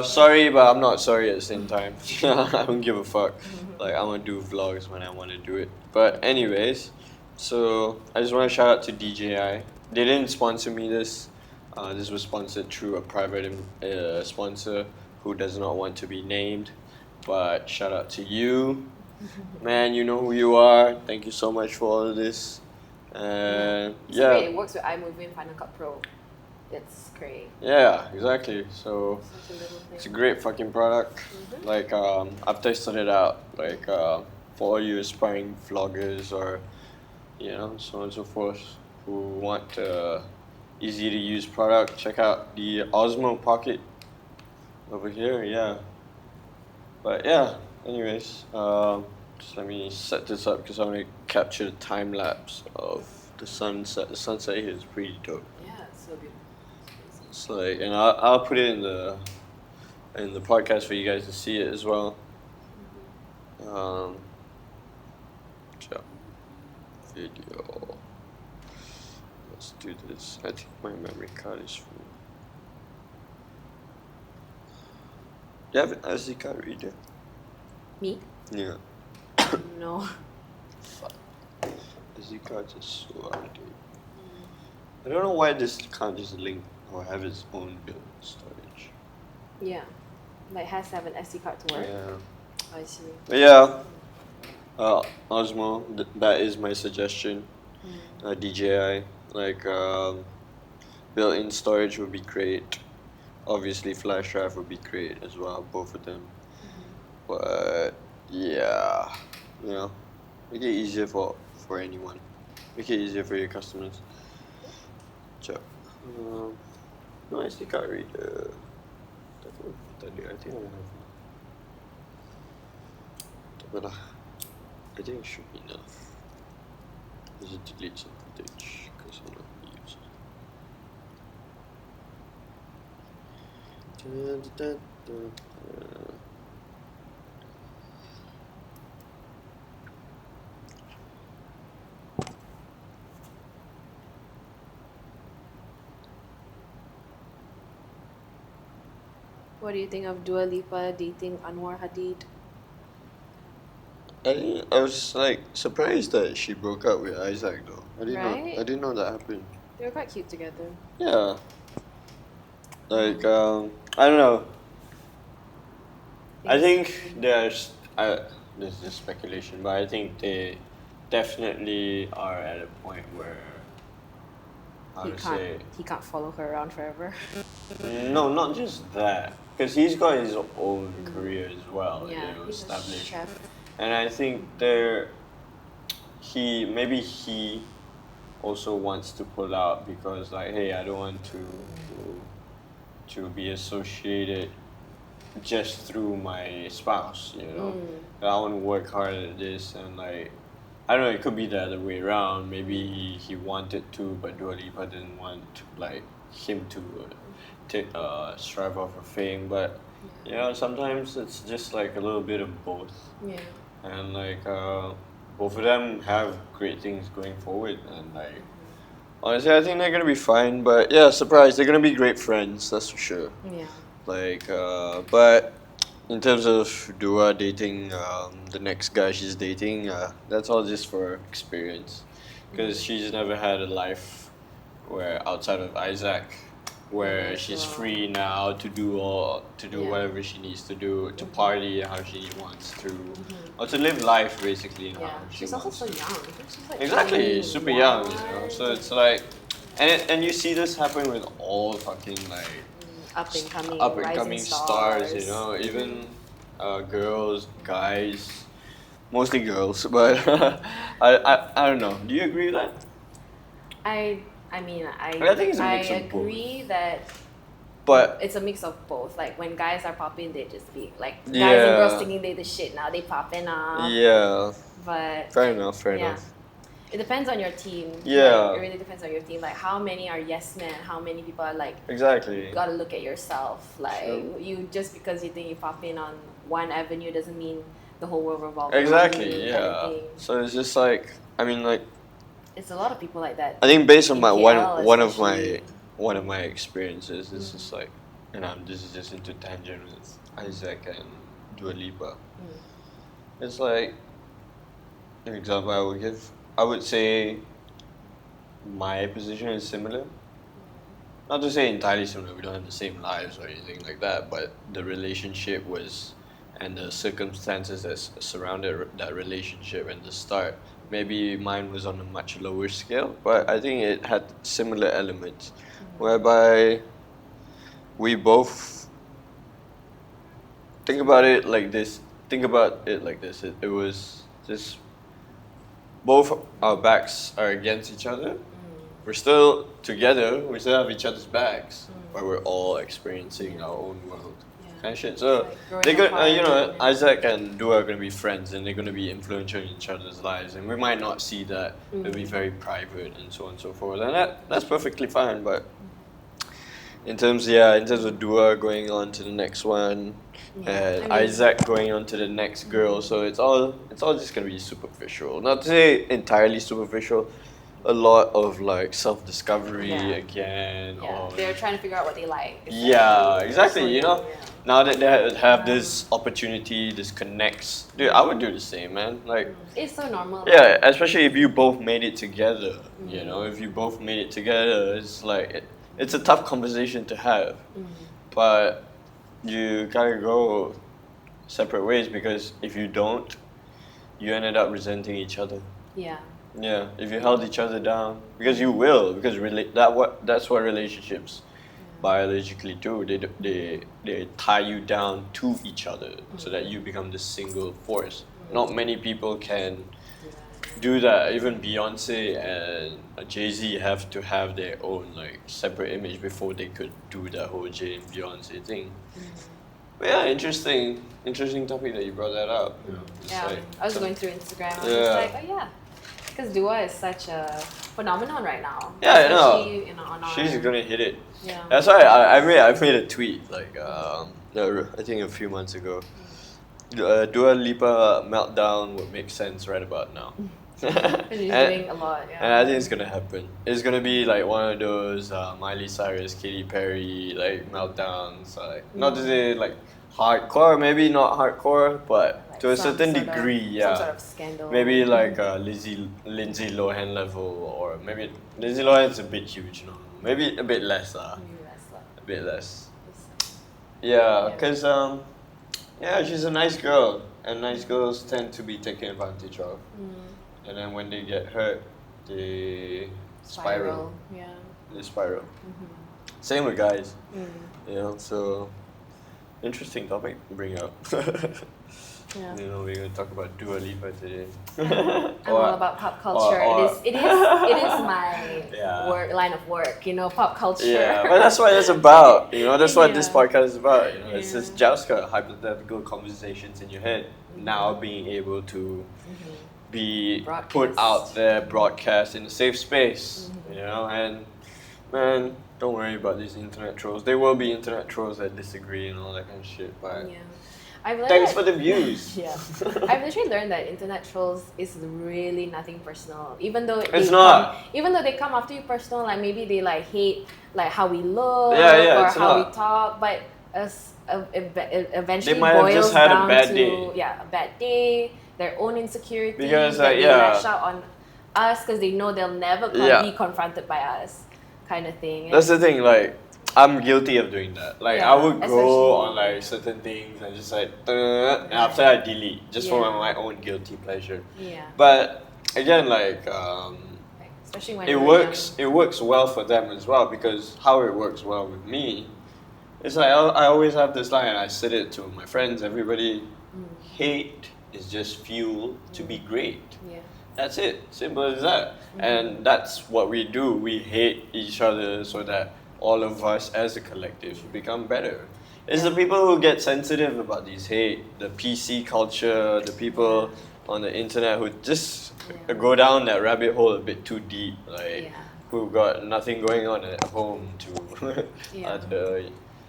Sorry, but I'm not sorry at the same time. I don't give a fuck. Like, I want to do vlogs when I want to do it. But anyways, so I just want to shout out to DJI. They didn't sponsor me this. This was sponsored through a private sponsor who does not want to be named. But shout out to you. Man, you know who you are. Thank you so much for all of this. And It's great. It works with iMovie and Final Cut Pro. It's great. Yeah, exactly. So Such a little thing. it's a great fucking product. Like I've tested it out. Like for all you aspiring vloggers or so on and so forth who want easy to use product, check out the Osmo Pocket over here. Yeah. But yeah. Anyways, just let me set this up because I want to capture the time lapse of the sunset. The sunset here is pretty dope. Yeah, it's so beautiful. It's like, and I'll put it in the podcast for you guys to see it as well. So, video. Let's do this. I think my memory card is full. Do you have an SD card reader? Me? Yeah. No. Fuck. SD cards are so outdated. I don't know why this can't just link or have its own built storage. Yeah. Like has to have an SD card to work. Yeah. I see. But yeah. Osmo, that is my suggestion. DJI, like built-in storage would be great. Obviously, flash drive would be great as well, both of them. But yeah, make it easier for anyone. Make it easier for your customers. Check. No SD card reader. I think I have one. But I think it should be enough. Let's delete some footage because I'm not using it. What do you think of Dua Lipa dating Anwar Hadid? I was like surprised that she broke up with Isaac though. I Right? didn't know that happened. They were quite cute together. Yeah. Like I don't know. I think this is just speculation, but I think they definitely are at a point where he can't follow her around forever. No, not just that, because he's got his own career as well. Yeah, he's established. a chef. And I think he also wants to pull out because like, hey, I don't want to be associated just through my spouse, I want to work hard at this, and like, I don't know, it could be the other way around. Maybe he wanted to, but Dua Lipa didn't want like him to strive off her fame. But sometimes it's just like a little bit of both. Yeah. And like both of them have great things going forward, and like honestly, I think they're gonna be fine. But yeah, surprise, they're gonna be great friends, that's for sure. Yeah. Like but in terms of Dua dating the next guy she's dating, that's all just for experience, because she's never had a life where outside of Isaac, where she's free now to do whatever she needs to do, to party how she wants to, or to live life basically now. Yeah. She's also so young. I think she's like Exactly, super young, 21. So it's like, and you see this happen with all fucking like up and coming up-and-coming stars, even girls, guys, mostly girls, but I don't know. Do you agree with that? I think it's a mix of both. agree that But it's a mix of both. Like when guys are popping, they just be like guys Yeah. and girls thinking they the shit now. They popping off. yeah, But fair enough. yeah. It depends on your team. Yeah. Like, it really depends on your team. Like how many are yes men, how many people are like Exactly. you gotta look at yourself. Like True. you just because you think you pop in on one avenue doesn't mean the whole world revolves around Exactly. you kind of Yeah. thing. So it's just like, I mean, like, It's a lot of people like that. I think based on In my KL one especially. of my experiences, it's just like, and this is just into tangent with Isaac and Dua Lipa. It's like an example I would give. I would say my position is similar. not to say entirely similar, we don't have the same lives or anything like that, but the relationship was, and the circumstances that surrounded that relationship and the start, maybe mine was on a much lower scale, but I think it had similar elements, whereby we both think about it like this. It was just both our backs are against each other. We're still together. We still have each other's backs, but we're all experiencing our own world. Kind of shit. So they're gonna, Isaac and Dua are gonna be friends, and they're gonna be influential in each other's lives, and we might not see that. It'll be very private and so on and so forth, and that's perfectly fine. But in terms of Dua going on to the next one, and Isaac going on to the next girl, so it's all just gonna be superficial. Not to say entirely superficial. A lot of like self-discovery again. Or they're trying to figure out what they like. Yeah, exactly. Now that they have this opportunity, this connects. Dude, I would do the same, man. Like, it's so normal. Yeah, especially if you both made it together. If you both made it together, it's like it's a tough conversation to have, but you gotta go separate ways, because if you don't, you ended up resenting each other. Yeah, if you held each other down, because you will, because that's what relationships biologically do. They tie you down to each other so that you become this single force. Not many people can do that. Even Beyonce and Jay-Z have to have their own like separate image before they could do that whole Jay and Beyonce thing. But yeah, interesting topic that you brought that up. I was going through Instagram. I was just like, oh yeah. Because Dua is such a phenomenon right now. Yeah, I know. She's gonna hit it. Yeah. That's why I made a tweet like I think a few months ago. Dua Lipa meltdown would make sense right about now. She's doing a lot. Yeah. And I think it's gonna happen. It's gonna be like one of those Miley Cyrus, Katy Perry like meltdowns. Like not to say like hardcore, maybe not hardcore, but like to a certain degree, some sort of scandal. Maybe like Lindsay Lohan level, or maybe Lindsay Lohan's a bit huge, no? Maybe a bit less, A bit less. Yeah, because she's a nice girl, and nice girls tend to be taken advantage of. And then when they get hurt, they spiral. Yeah. They spiral. Same with guys. So interesting topic to bring up. We're gonna talk about Dua Lipa today. I'm all about pop culture. It is my line of work. Pop culture. Yeah, but that's what it's about. That's what this podcast is about. It's just Jouska, hypothetical conversations in your head. Now being able to be put out there, broadcast in a safe space. And man, don't worry about these internet trolls. There will be internet trolls that disagree and all that kind of shit. But thanks for the views. I've literally learned that internet trolls is really nothing personal. Even though even though they come after you personal, like maybe they like hate like how we look or how we talk, but eventually they might have just had a bad day. A bad day, their own insecurities, because they lash out on us because they know they'll never be confronted by us, kind of thing. That's the thing, like I'm guilty of doing that. Like I would go on like certain things and just like and after I delete just for my own guilty pleasure. But again, like especially when it works well for them as well, because how it works well with me is like I always have this line, and I said it to my friends, everybody. Hate is just fuel to be great. That's it. Simple as that. And that's what we do. We hate each other so that all of us as a collective become better. It's the people who get sensitive about these hate, the PC culture, the people on the internet who just go down that rabbit hole a bit too deep, like who got nothing going on at home to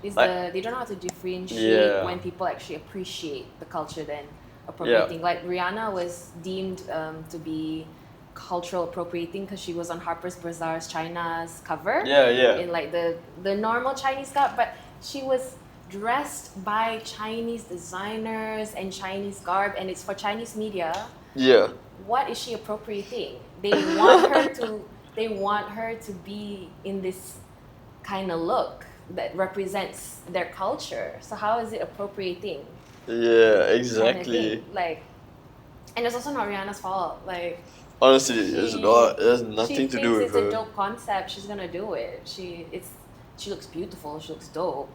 they don't know how to differentiate when people actually appreciate the culture then appropriating. Like Rihanna was deemed to be cultural appropriating because she was on Harper's Bazaar's China's cover. In like the normal Chinese garb, but she was dressed by Chinese designers and Chinese garb, and it's for Chinese media. What is she appropriating? They want her to be in this kind of look that represents their culture. So how is it appropriating? Yeah, Kind of exactly. thing? Like, and it's also not Rihanna's fault. Like, Honestly, it's not. It has nothing she to thinks do with it's a her. dope concept. She's gonna do it. She looks beautiful. She looks dope.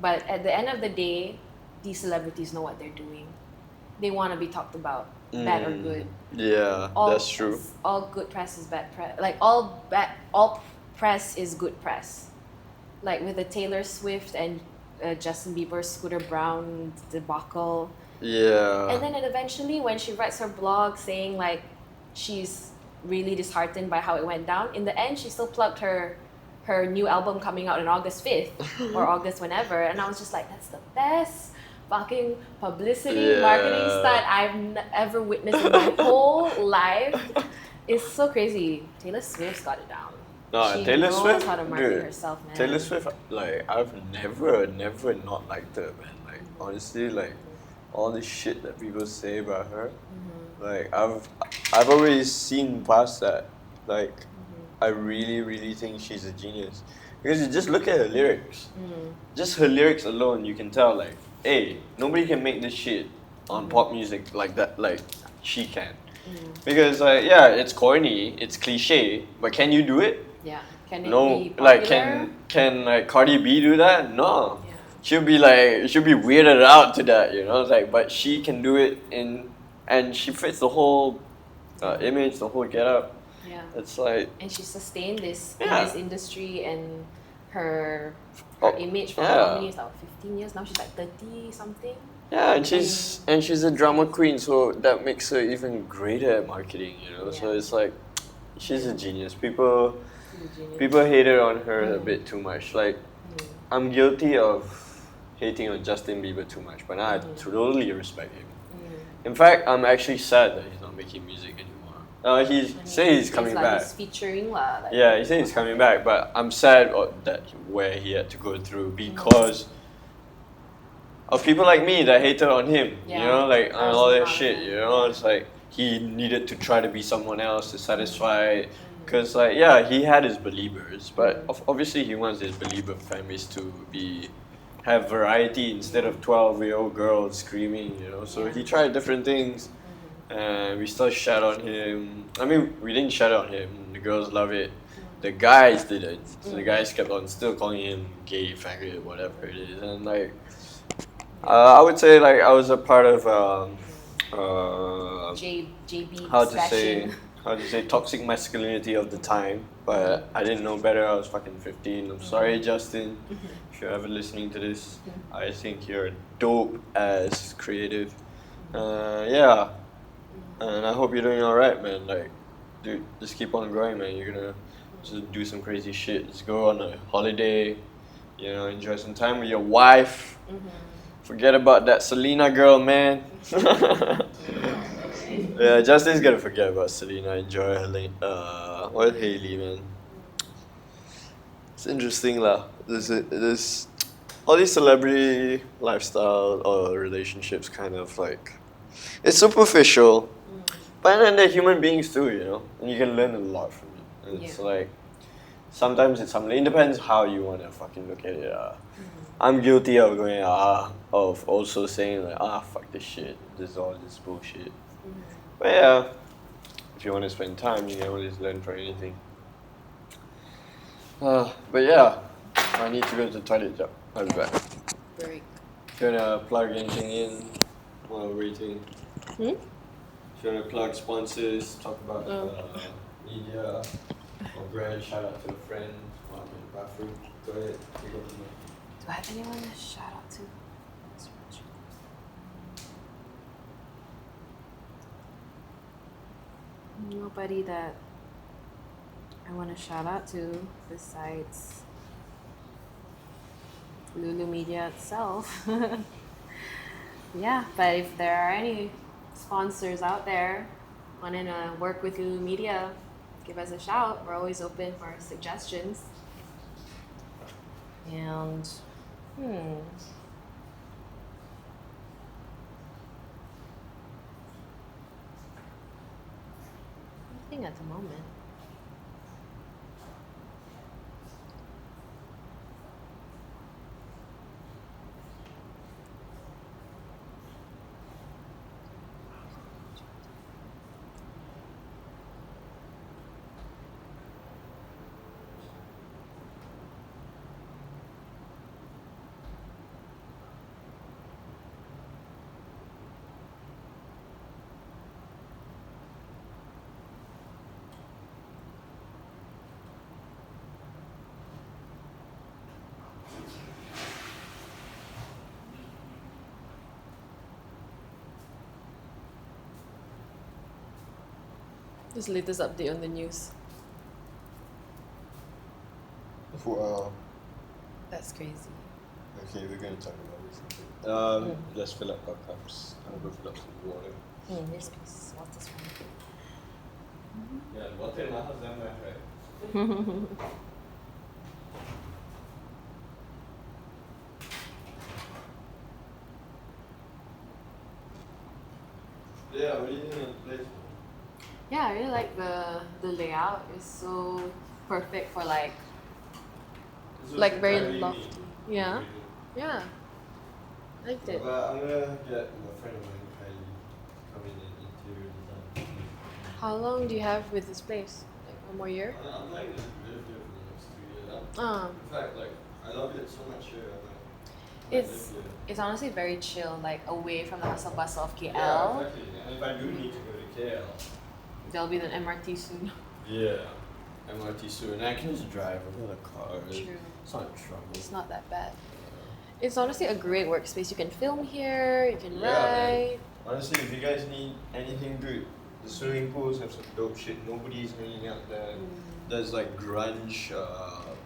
But at the end of the day, these celebrities know what they're doing. They want to be talked about, bad or good. Yeah, that's true. All good press is bad press. Like all press is good press. Like with the Taylor Swift and Justin Bieber, Scooter Braun debacle. Yeah. And then eventually, when she writes her blog saying like she's really disheartened by how it went down, in the end, she still plugged her new album coming out on August 5th or August whenever. And I was just like, that's the best fucking publicity marketing stunt I've ever witnessed in my whole life. It's so crazy. Taylor Swift's got it down. No, She Taylor knows Swift, how to market dude, herself, man. Taylor Swift, like, I've never not liked her, man. Like, honestly, like, all the shit that people say about her, like, I've always seen past that. Like, I really think she's a genius. Because you just look at her lyrics. Just her lyrics alone, you can tell, like, hey, nobody can make this shit on pop music like that, like she can. Because, like, yeah, it's corny, it's cliche, but can you do it? Yeah. Can it No, be popular? like can like Cardi B do that? No. Yeah. She'll be weirded out to that, you know. It's like, but she can do it and she fits the whole image, the whole getup. Yeah. It's like, And she sustained this Yeah. in this industry and her Oh, image for yeah. how many years now? 15 years now? She's like 30 something. yeah, and she's a drama queen, so that makes her even greater at marketing, you know. So Yeah. it's like, she's a genius. People She's a genius. people hated on her a bit too much. Like, I'm guilty of hating on Justin Bieber too much, but now I totally respect him. In fact, I'm actually sad that he's not making music anymore. He says he's coming back. He's featuring lah. Like, Yeah, he says he's coming back, but I'm sad that where he had to go through because of people like me that hated on him. You Yeah. know, like I was all that not a shit. fan. You know, it's like he needed to try to be someone else to satisfy. Because like, yeah, he had his believers, but obviously he wants his believer families to have variety instead of 12-year-old girls screaming. You know, so he tried different things. And we still shout on him. I mean, we didn't shout on him. The girls love it. The guys didn't. So the guys kept on still calling him gay, faggot, whatever it is. And like, I would say like I was a part of JB how to say toxic masculinity of the time. But I didn't know better. I was fucking 15. I'm sorry, Justin. If you're ever listening to this, I think you're dope as creative. Yeah. And I hope you're doing alright, man. Like, dude, just keep on growing, man. You're gonna just do some crazy shit. Just go on a holiday, you know, enjoy some time with your wife. Forget about that Selena girl, man. Yeah, Justin's gonna forget about Selena. Enjoy her Hailey, man. It's interesting, lah. There's all these celebrity lifestyle or relationships kind of like, it's superficial. But then they're human beings too, you know, and you can learn a lot from it. And it's like, sometimes it's humbling. It depends how you want to fucking look at it. I'm guilty of going, of also saying like, fuck this shit. This is all this bullshit. But yeah, if you want to spend time, you can always learn from anything. But yeah, I need to go to the toilet. I'll be back. Break. You wanna plug anything in while waiting? If you want to plug sponsors, talk about media or brand, shout out to a friend while I'm in the bathroom. Go ahead, take over the mic. Do I have anyone to shout out to? Nobody that I want to shout out to besides Lulu Media itself. Yeah, but if there are any sponsors out there wanting to work with Lulu Media, give us a shout. We're always open for suggestions. And nothing at the moment. This latest update on the news. Wow. That's crazy. Okay, we're gonna talk about this. Let's fill up our cups. I'll go fill up some water. Yes, please. Water's fine. Yeah, water mahal zaman, right? Yeah, what do you think of the place? Yeah, I really like the layout. It's so perfect for like very lofty. Yeah. Yeah. I liked it. But I'm gonna get a friend of mine, Kylie, come in and interior design. How long do you have with this place? Like 1 more year? I'm like to live here for the next 2 years. Um, In fact, like, I love it so much here. I might It's live here. it's honestly very chill, like away from the hustle bustle of KL. Yeah, exactly. And if I do need to go to KL, There'll be the MRT soon. yeah, MRT soon. I can just drive. I've got a car. True. It's not trouble. It's not that bad. It's honestly a great workspace. You can film here, you can Yeah, man. write. Honestly, if you guys need anything good, the swimming pools have some dope shit. Nobody's hanging out there. There's like grunge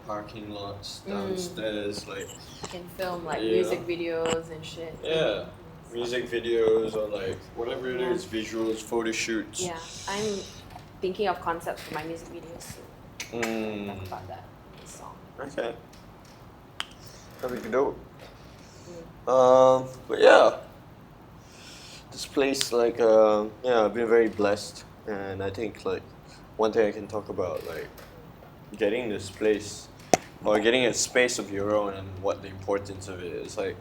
parking lots downstairs, like You can film like Yeah. music videos and shit. yeah, music videos or like whatever it is, visuals, photo shoots. Yeah, I'm thinking of concepts for my music videos soon. Talk about that in the song. Okay. That'd be dope. But yeah, this place, like, yeah, I've been very blessed, and I think like one thing I can talk about, like, getting this place or getting a space of your own and what the importance of it is. Like,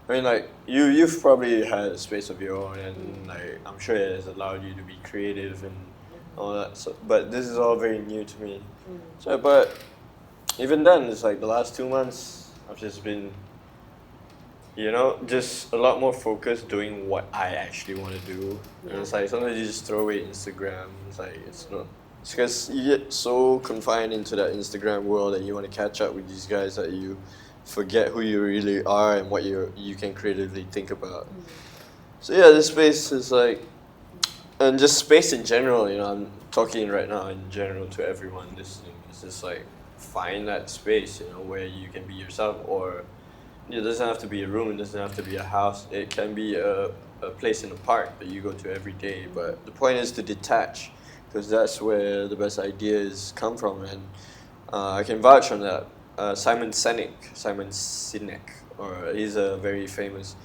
I mean, like you've probably had a space of your own, and like I'm sure it has allowed you to be creative and all that. So, but this is all very new to me. So, but even then, it's like the last 2 months, I've just been, you know, just a lot more focused doing what I actually want to do. And it's like sometimes you just throw away Instagram. It's like it's not. It's because you get so confined into that Instagram world and you want to catch up with these guys that you forget who you really are and what you can creatively think about. So yeah, this space is like, and just space in general. You know, I'm talking right now in general to everyone listening. It's just like find that space, you know, where you can be yourself, or it doesn't have to be a room, it doesn't have to be a house, it can be a place in a park that you go to every day. But the point is to detach, because that's where the best ideas come from, and I can vouch on that. Simon Sinek, or he's a very famous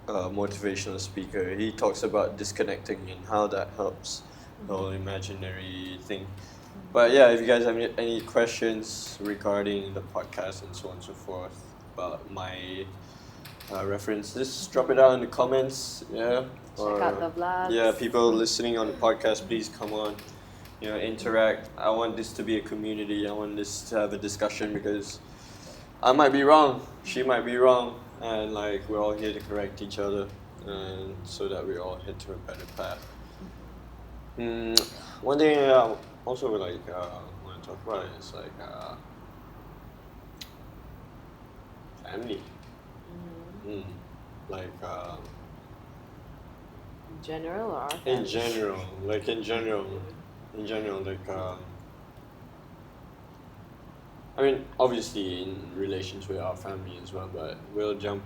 motivational speaker. He talks about disconnecting and how that helps the whole imaginary thing. But yeah, if you guys have any questions regarding the podcast and so on and so forth about my reference, just drop it down in the comments. Yeah. Check out the vlogs. Yeah, people listening on the podcast, please come on. You know, interact. I want this to be a community. I want this to have a discussion, because I might be wrong, she might be wrong, and like we're all here to correct each other, and so that we all head to a better path. One thing I also like want to talk about is like family. Like In general or our in family? general, like in general, like I mean, obviously in relations with our family as well, but we'll jump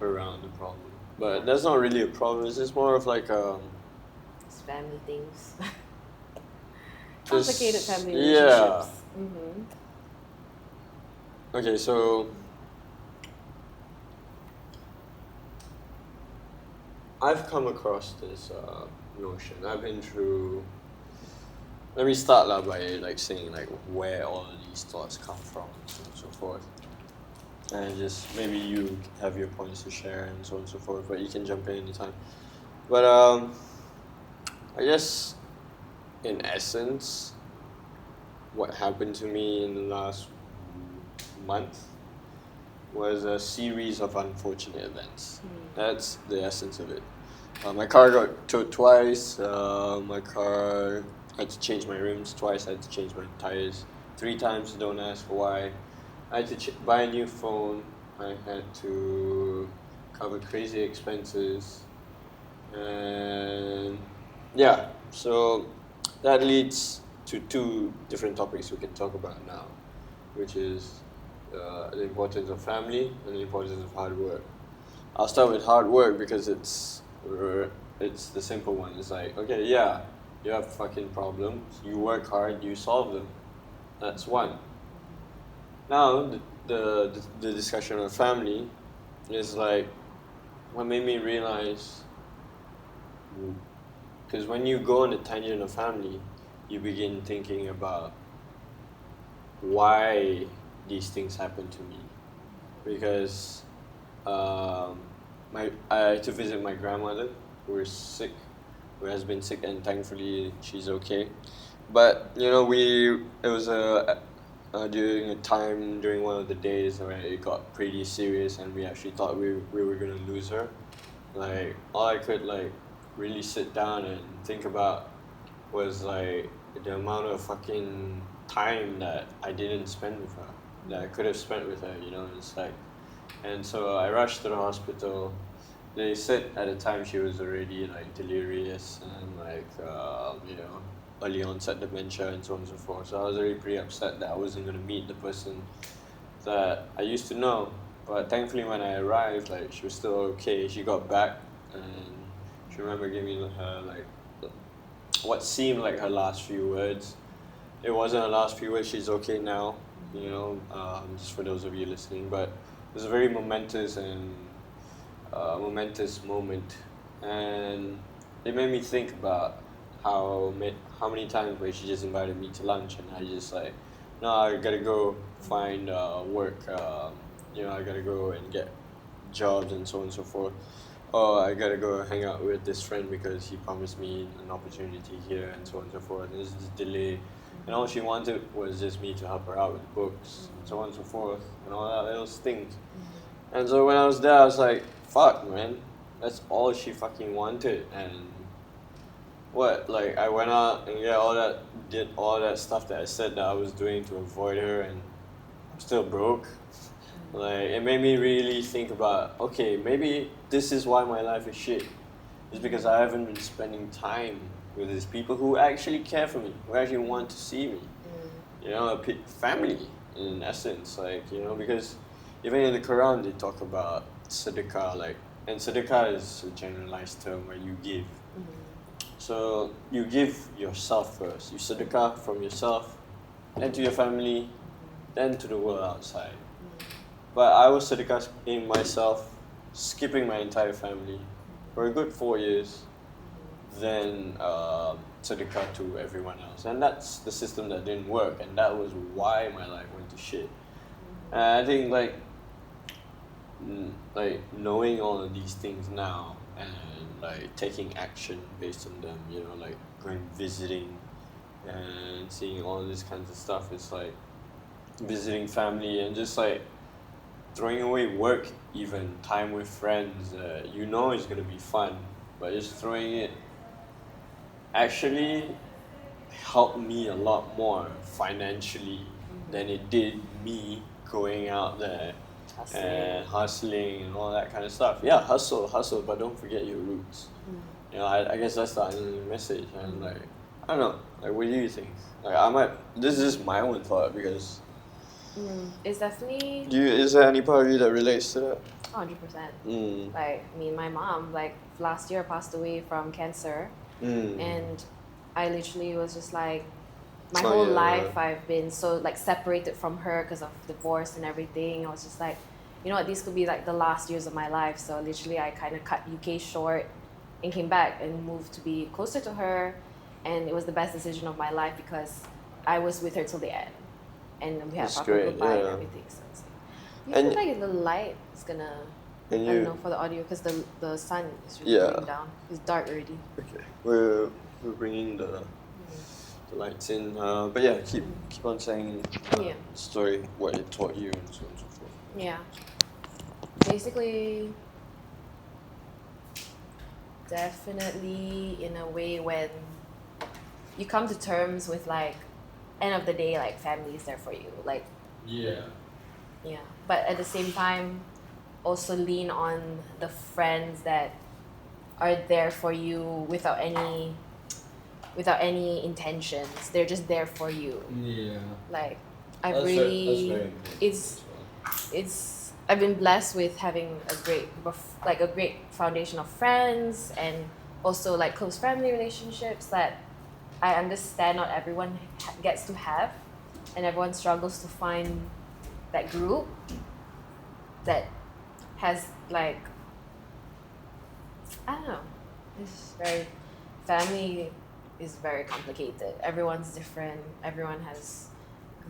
around the problem. But that's not really a problem. It's just more of like It's family things. Just- Complicated family yeah. relationships. Okay, so I've come across this notion. I've been through. Let me start by like saying like where all of these thoughts come from and so on and so forth, and just maybe you have your points to share and so on and so forth. But you can jump in anytime. But I guess in essence, what happened to me in the last month was a series of unfortunate events. That's the essence of it. My car got towed twice. My car I had to change my rims twice. I had to change my tires 3 times. Don't ask why. I had to buy a new phone. I had to cover crazy expenses. And yeah, so that leads to two different topics we can talk about now, which is the importance of family and the importance of hard work. I'll start with hard work because it's the simple one. It's like, okay, yeah, you have fucking problems, you work hard, you solve them. That's one. Now the discussion of family is like what made me realize, because when you go on a tangent of family, you begin thinking about why these things happen to me. Because I had to visit my grandmother who is sick, who has been sick, and thankfully she's okay. But you know, it was during one of the days where it got pretty serious, and we actually thought we were gonna lose her. Like all I could like really sit down and think about was like the amount of fucking time that I didn't spend with her, that I could have spent with her. You know, it's like, and so I rushed to the hospital. They said at the time she was already like delirious and like you know, early onset dementia and so on and so forth. So I was already pretty upset that I wasn't gonna meet the person that I used to know. But thankfully when I arrived, like she was still okay. She got back and she remember giving me her like what seemed like her last few words. It wasn't her last few words. She's okay now, you know. Just for those of you listening, but it was a very momentous moment, and it made me think about how many times where she just invited me to lunch, and I just like, no, I gotta go find work. You know, I gotta go and get jobs and so on and so forth. Oh, I gotta go hang out with this friend because he promised me an opportunity here and so on and so forth. And there's this delay. And all she wanted was just me to help her out with books and so on and so forth and all that those things. And so when I was there, I was like, fuck, man. That's all she fucking wanted. And what? Like, I went out and did all that stuff that I said that I was doing to avoid her, and I'm still broke. Like, it made me really think about, okay, maybe this is why my life is shit. It's because I haven't been spending time with these people who actually care for me, who actually want to see me. You know, family in essence, like, you know, because even in the Quran they talk about sadaqah, like, and sadaqah is a generalized term where you give. So you give yourself first. You sadaqah from yourself, then to your family, then to the world outside. But I was sadaqahing myself, skipping my entire family for a good 4 years, then sadaqah to everyone else. And that's the system that didn't work, and that was why my life went to shit. And I think like knowing all of these things now and like taking action based on them, you know, like going visiting and seeing all these kinds of stuff, it's like visiting family and just like throwing away work, even time with friends, you know it's gonna be fun, but just throwing it actually helped me a lot more financially than it did me going out there and hustling and all that kind of stuff. Yeah, hustle, but don't forget your roots. You know, I guess that's the underlying message. And like, I don't know, like, what do you think? Like, this is my own thought because. It's definitely. Is there any part of you that relates to that? 100%. Like, I mean, my mom, like, last year passed away from cancer. And I literally was just like, my whole life I've been so like separated from her because of divorce and everything. I was just like, you know what, these could be like the last years of my life. So literally I kind of cut UK short and came back and moved to be closer to her. And it was the best decision of my life because I was with her till the end. And we had proper goodbye and everything. So it's like, you feel like the light is gonna, I don't know, for the audio, because the sun is really going down. It's dark already. Okay, we're bringing the lights in. But yeah, keep on saying the story, what it taught you, and so on and so forth. Yeah. Basically, definitely in a way when you come to terms with like, end of the day, like family is there for you. Like. Yeah. But at the same time, also lean on the friends that are there for you without any intentions. They're just there for you. Yeah. Like I've That's really very important it's as well. it's I've been blessed with having a great foundation of friends and also like close family relationships that I understand not everyone gets to have, and everyone struggles to find that group that has like I don't know. It's very family is very complicated. Everyone's different. Everyone has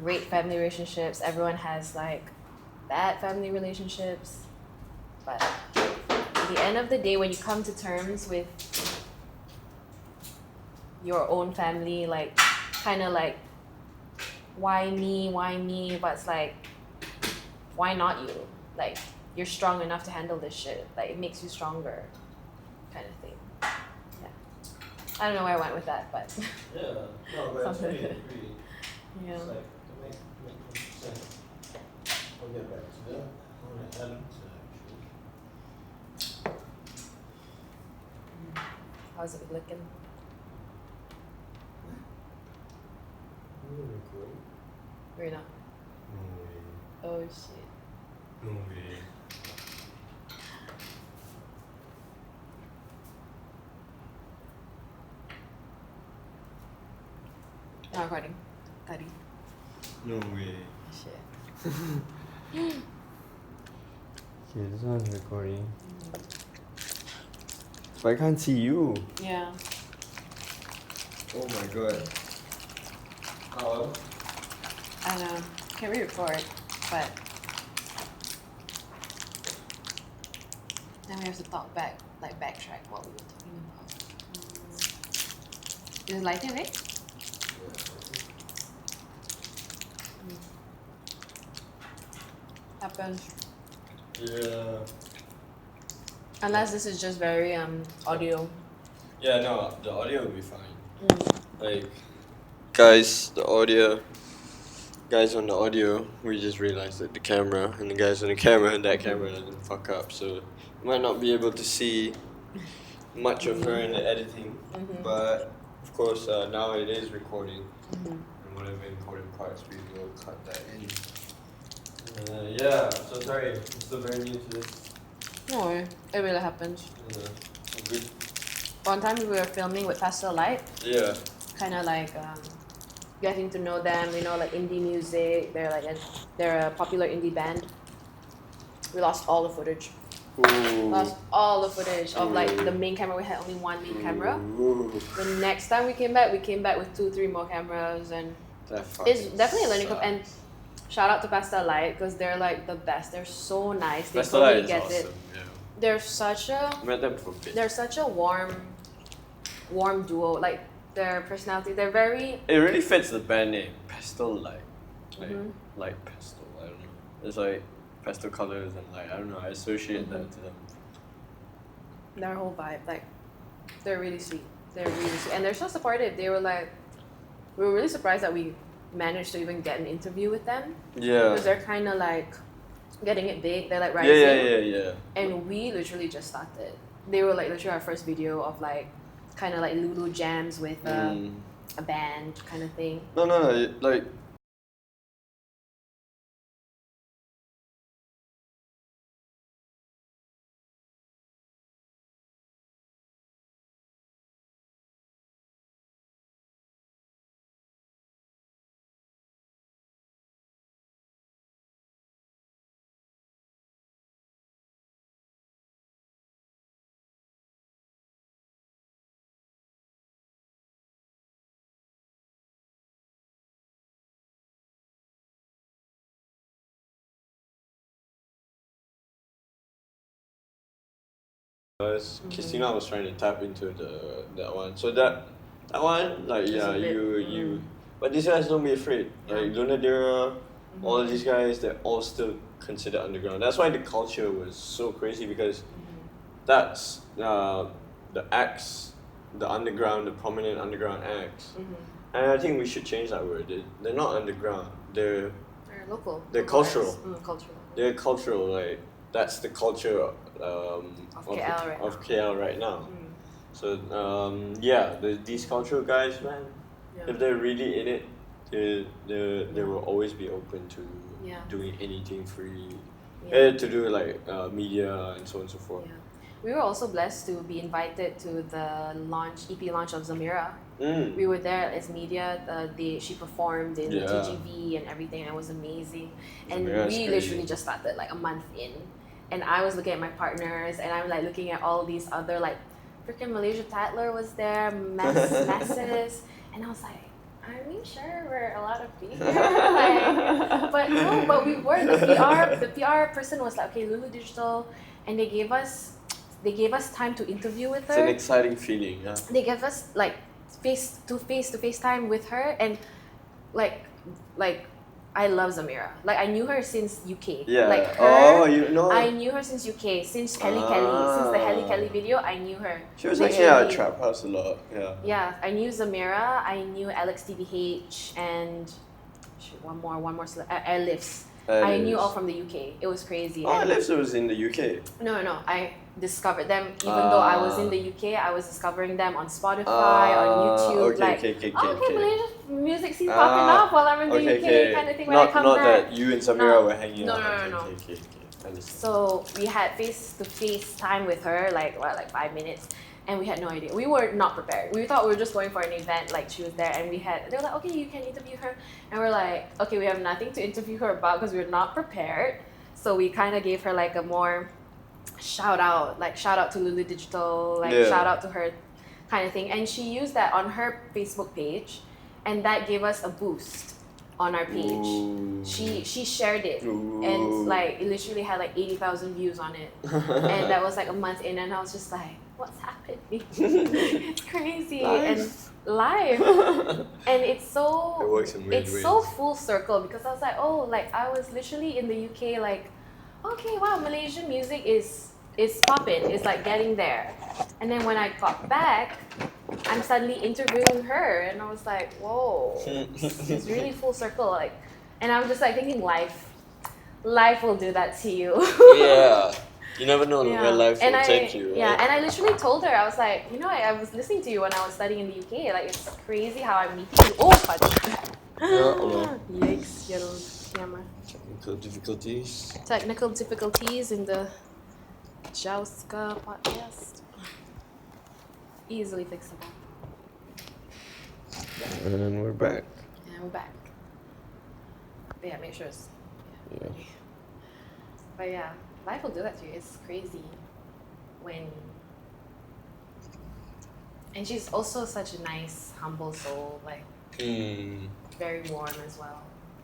great family relationships. Everyone has like bad family relationships. But at the end of the day, when you come to terms with your own family, like kind of like why me, but it's like why not you? Like you're strong enough to handle this shit. Like it makes you stronger, kind of thing. I don't know where I went with that, but Yeah, no, but I Something. totally agree. yeah. It's like, it makes sense. I'll get back to that. I want to add on to that, actually. How's it looking? We're recording. We're not. No way. Oh shit. No way. Not recording. Tadi. No way. Shit. Okay, this one's recording. But I can't see you. Yeah. Oh my god. How? I know. Can re-record, but then we have to talk back, like backtrack what we were talking about. Is it lighting away? Happens. Yeah. Unless this is just very audio. Yeah, no, the audio will be fine. Like, guys on the audio, we just realized that the camera and the guys on the camera and that camera doesn't fuck up, so you might not be able to see much of her in the editing, but of course now it is recording, and whatever important parts we will cut that in. Yeah, so sorry, I'm still very new to this. No worry, it really happens. Good. One time we were filming with Pastel Light, Yeah. kind of like getting to know them. They know like indie music. They're a popular indie band. We lost all the footage. Lost all the footage of like the main camera. We had only one main camera. The next time we came back with 2-3 more cameras, and it's definitely a learning curve. And shout out to Pastel Light because they're like the best. They're so nice. They Pastel Light totally is get awesome, it. yeah. They're such a Met them for a bit. they're such a warm duo. Like their personality, they're very. It really fits the band name, Pastel Light. Like light pastel, I don't know. It's like pastel colors and like I don't know, I associate that to them. Their whole vibe, like they're really sweet. They're really sweet. And they're so supportive. They were like we were really surprised that we managed to even get an interview with them. Yeah. Because they're kinda like getting it big. They're like rising. Yeah. And we literally just started. They were like literally our first video of like kinda like Lulu jams with a band kind of thing. No, like Christina was trying to tap into that one. So that one, like yeah, you but these guys don't be afraid. Like Lunadera, all these guys, they're all still considered underground. That's why the culture was so crazy because that's the acts, the underground, the prominent underground acts. And I think we should change that word. They're not underground. They're local. They're cultural. Cultural. They're cultural. Like that's the culture of KL right now. KL right now. So these cultural guys, man, if they're really in it, they will always be open to doing anything free, to do like media and so on and so forth. Yeah. We were also blessed to be invited to the EP launch of Zamira. We were there as media. She performed in TGV and everything, and it was amazing. And we literally just started like a month in, and I was looking at my partners, and I'm like looking at all these other like, freaking Malaysia Tatler was there, Masses, and I was like, are we sure we're allowed to be here? Like, but we were. The PR person was like, okay, Lulu Digital, and they gave us time to interview with her. It's an exciting feeling, yeah. They gave us like face to face time with her, and like I love Zamira. Like I knew her since UK. Yeah. Like her, you know. I knew her since UK, since Kelly Kelly, since the Kelly Kelly video. I knew her. She was hanging out at Trap House a lot. Yeah. Yeah, I knew Zamira. I knew Alex TVH and one more Airlifts. I knew all from the UK. It was crazy. Airlifts was in the UK. No. I discovered them even though I was in the UK. I was discovering them on Spotify, on YouTube. Okay. Malaysia music scene popping up while I'm in the UK, kind of thing. When I come not back. That you and Samira were hanging out. No. Okay. So we had face-to-face time with her, like 5 minutes, and we had no idea. We were not prepared. We thought we were just going for an event, like she was there, and they were like, okay, you can interview her, and we're like, okay, we have nothing to interview her about because we're not prepared. So we kind of gave her like a more shout out to Lulu Digital, shout out to her kind of thing, and she used that on her Facebook page, and that gave us a boost on our page. Ooh. She shared it. Ooh. And like it literally had like 80,000 views on it. And that was like a month in, and I was just like, what's happening? It's crazy. And live. And it works in weird ways. So full circle, because I was like, oh, like I was literally in the UK like, okay, wow, Malaysian music is popping, it's like getting there. And then when I got back, I'm suddenly interviewing her, and I was like, whoa, it's really full circle. Like, and I'm just like thinking, life will do that to you. Yeah, you never know where life will take you. Right? Yeah, and I literally told her, I was like, I was listening to you when I was studying in the UK. Like, it's crazy how I'm meeting you. Oh, fuck. Yikes, your camera. Technical difficulties in the Jouska podcast. Easily fixable. And we're back. But yeah, make sure it's... Yeah. But yeah, life will do that to you. It's crazy when... And she's also such a nice, humble soul. Like, very warm as well.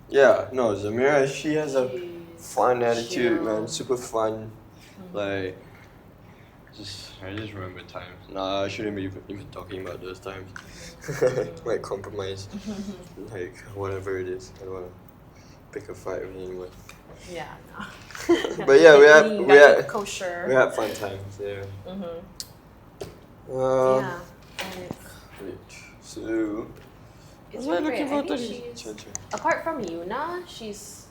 Yeah, no, Zamira, she has a fun attitude, man. Super fun. Like, I just remember times. Nah, I shouldn't be even talking about those times. Like, compromise. Like, whatever it is. I don't want to pick a fight with anyone. Yeah, no. But yeah, we had kosher. We had fun times, yeah. Yeah. So, it's really great. Apart from Yuna, she's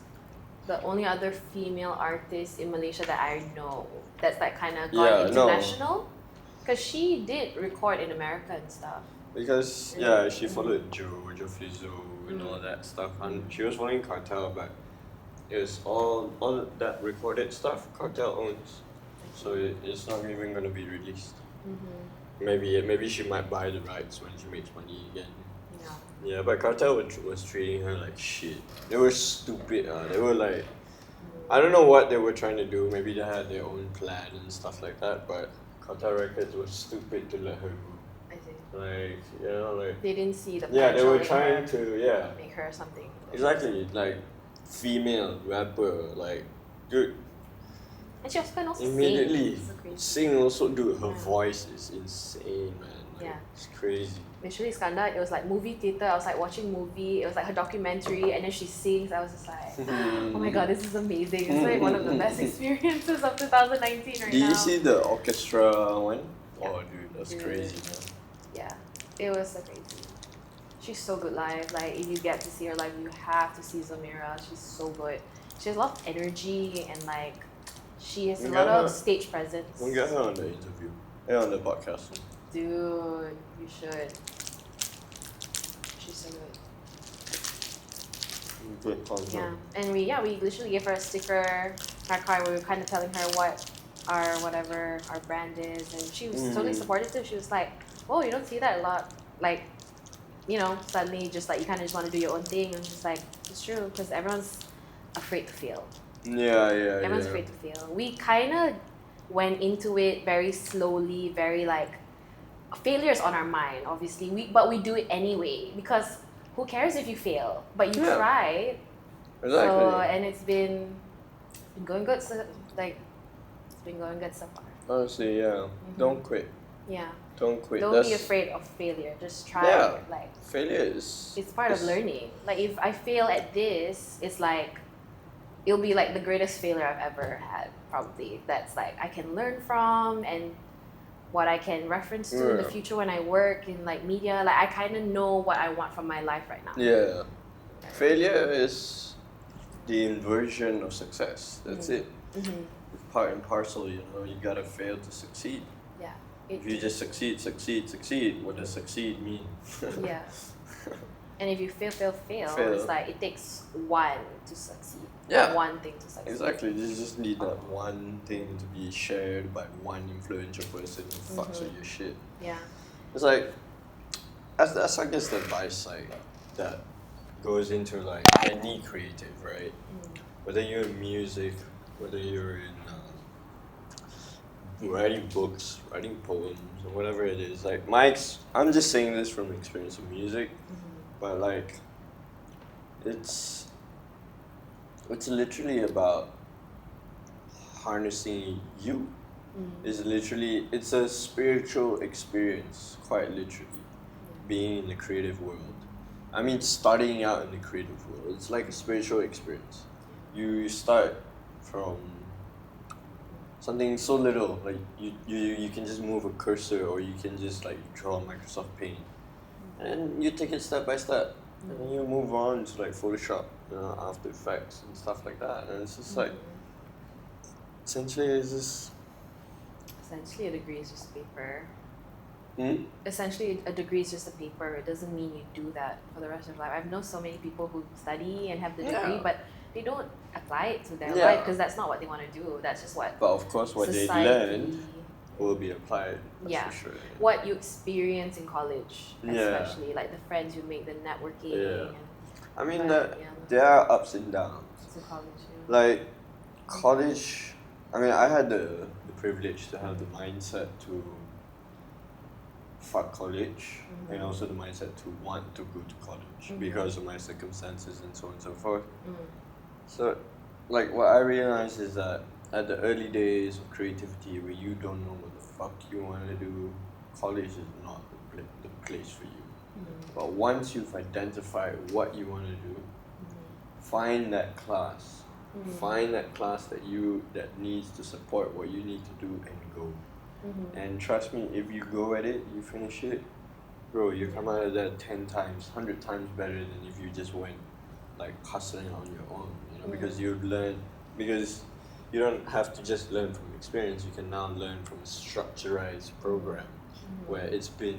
the only other female artist in Malaysia that I know that's like kind of gone international. Because she did record in America and stuff. Because she followed Joe Flizzo and all that stuff, and she was following Cartel, but it was all that recorded stuff Cartel owns, so it's not even gonna be released. Maybe she might buy the rights when she makes money again. Yeah, but Cartel was treating her like shit. They were stupid. They were like, I don't know what they were trying to do. Maybe they had their own plan and stuff like that. But Cartel Records was stupid to let her go. I see. Like, like they didn't see the potential. Yeah, they were trying to make her something. Exactly, like female rapper, like dude. And she also can immediately sing also, dude. Her voice is insane, man. Like, it's crazy. Literally, Skanda, it was like movie theater. I was like watching movie. It was like her documentary, and then she sings. I was just like, oh my god, this is amazing. It's like one of the best experiences of 2019 right now. Did you see the orchestra one? Yeah. Oh, dude, that's crazy, man. Yeah, it was so crazy. She's so good live. Like, if you get to see her live, you have to see Zamira. She's so good. She has a lot of energy, and like, She has a You lot get of her- stage presence. We'll get her on the interview. Yeah, on the podcast. Dude, you should. She's so good. Good content. Yeah, and we literally gave her a sticker in our car where we were kind of telling her what our brand is, and she was totally supportive. She was like, "Oh, you don't see that a lot. Like, you know, suddenly just like you kind of just want to do your own thing." And just like, it's true because everyone's afraid to fail. Yeah. Everyone's afraid to fail. We kind of went into it very slowly, very like failure is on our mind, obviously. But we do it anyway because who cares if you fail? But you Yeah. tried. Exactly. So and it's been going good. So like it's been going good so far. Honestly, yeah. Don't quit. Yeah. Don't quit. Don't That's, be afraid of failure. Just try. Yeah. Like Failure is. it's part of learning. Like if I fail at this, it's like it'll be like the greatest failure I've ever had. Probably that's like I can learn from and what I can reference to in the Yeah. future when I work in like media. Like I kind of know what I want from my life right now. Yeah. Failure is the inversion of success. That's it. Mm-hmm. It's part and parcel, you know. You gotta fail to succeed. Yeah. If you just succeed, what does succeed mean? Yeah. And if you fail, Fail. it's like it takes one to succeed. Yeah. One thing to succeed. Exactly. You just need that one thing to be shared by one influential person who fucks with your shit. Yeah. It's like that's I guess the advice like that goes into like any creative, right? Whether you're in music, whether you're in writing books, writing poems, or whatever it is. Like I'm just saying this from experience of music, but like it's literally about harnessing you. It's a spiritual experience, quite literally, being in the creative world. I mean, starting out in the creative world, it's like a spiritual experience. You start from something so little, like you can just move a cursor or you can just like draw Microsoft Paint, and you take it step by step, and then you move on to like Photoshop, you know, After Effects and stuff like that, and it's just like essentially it's just. Essentially, a degree is just paper. Hmm? Essentially, a degree is just a paper. It doesn't mean you do that for the rest of your life. I've known so many people who study and have the degree, Yeah. but they don't apply it to their Yeah. life because that's not what they want to do. That's just what But of course, what society, they learn will be applied. That's Yeah. for sure. what you experience in college, Yeah. especially like the friends you make, the networking. Yeah. And, I mean, but, there are ups and downs. it's in college. Like college, I mean, I had the privilege to have the mindset to fuck college, and also the mindset to want to go to college because of my circumstances and so on and so forth. So, like, what I realized is that at the early days of creativity, where you don't know what the fuck you want to do, college is not the place for you. But once you've identified what you want to do, find that class. Find that class that needs to support what you need to do and go. And trust me, if you go at it, you finish it, bro, you come out of that 10 times, 100 times better than if you just went like hustling on your own, you know, because you learn, because you don't have to just learn from experience, you can now learn from a structurized program where it's been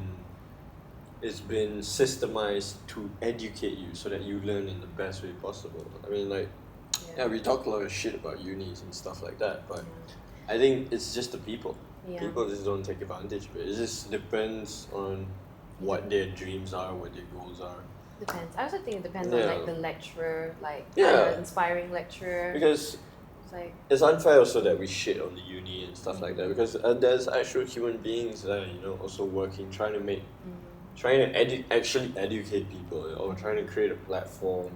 systemized to educate you so that you learn in the best way possible. I mean, like, yeah, we talk a lot of shit about unis and stuff like that, but I think it's just the people. Yeah. People just don't take advantage of it. It just depends on what their dreams are, what their goals are. Depends. I also think it depends Yeah. on like the lecturer, like Yeah. inspiring lecturer. Because It's like it's unfair also that we shit on the uni and stuff like that, because there's actual human beings there, you know, also working, trying to actually educate people, or trying to create a platform.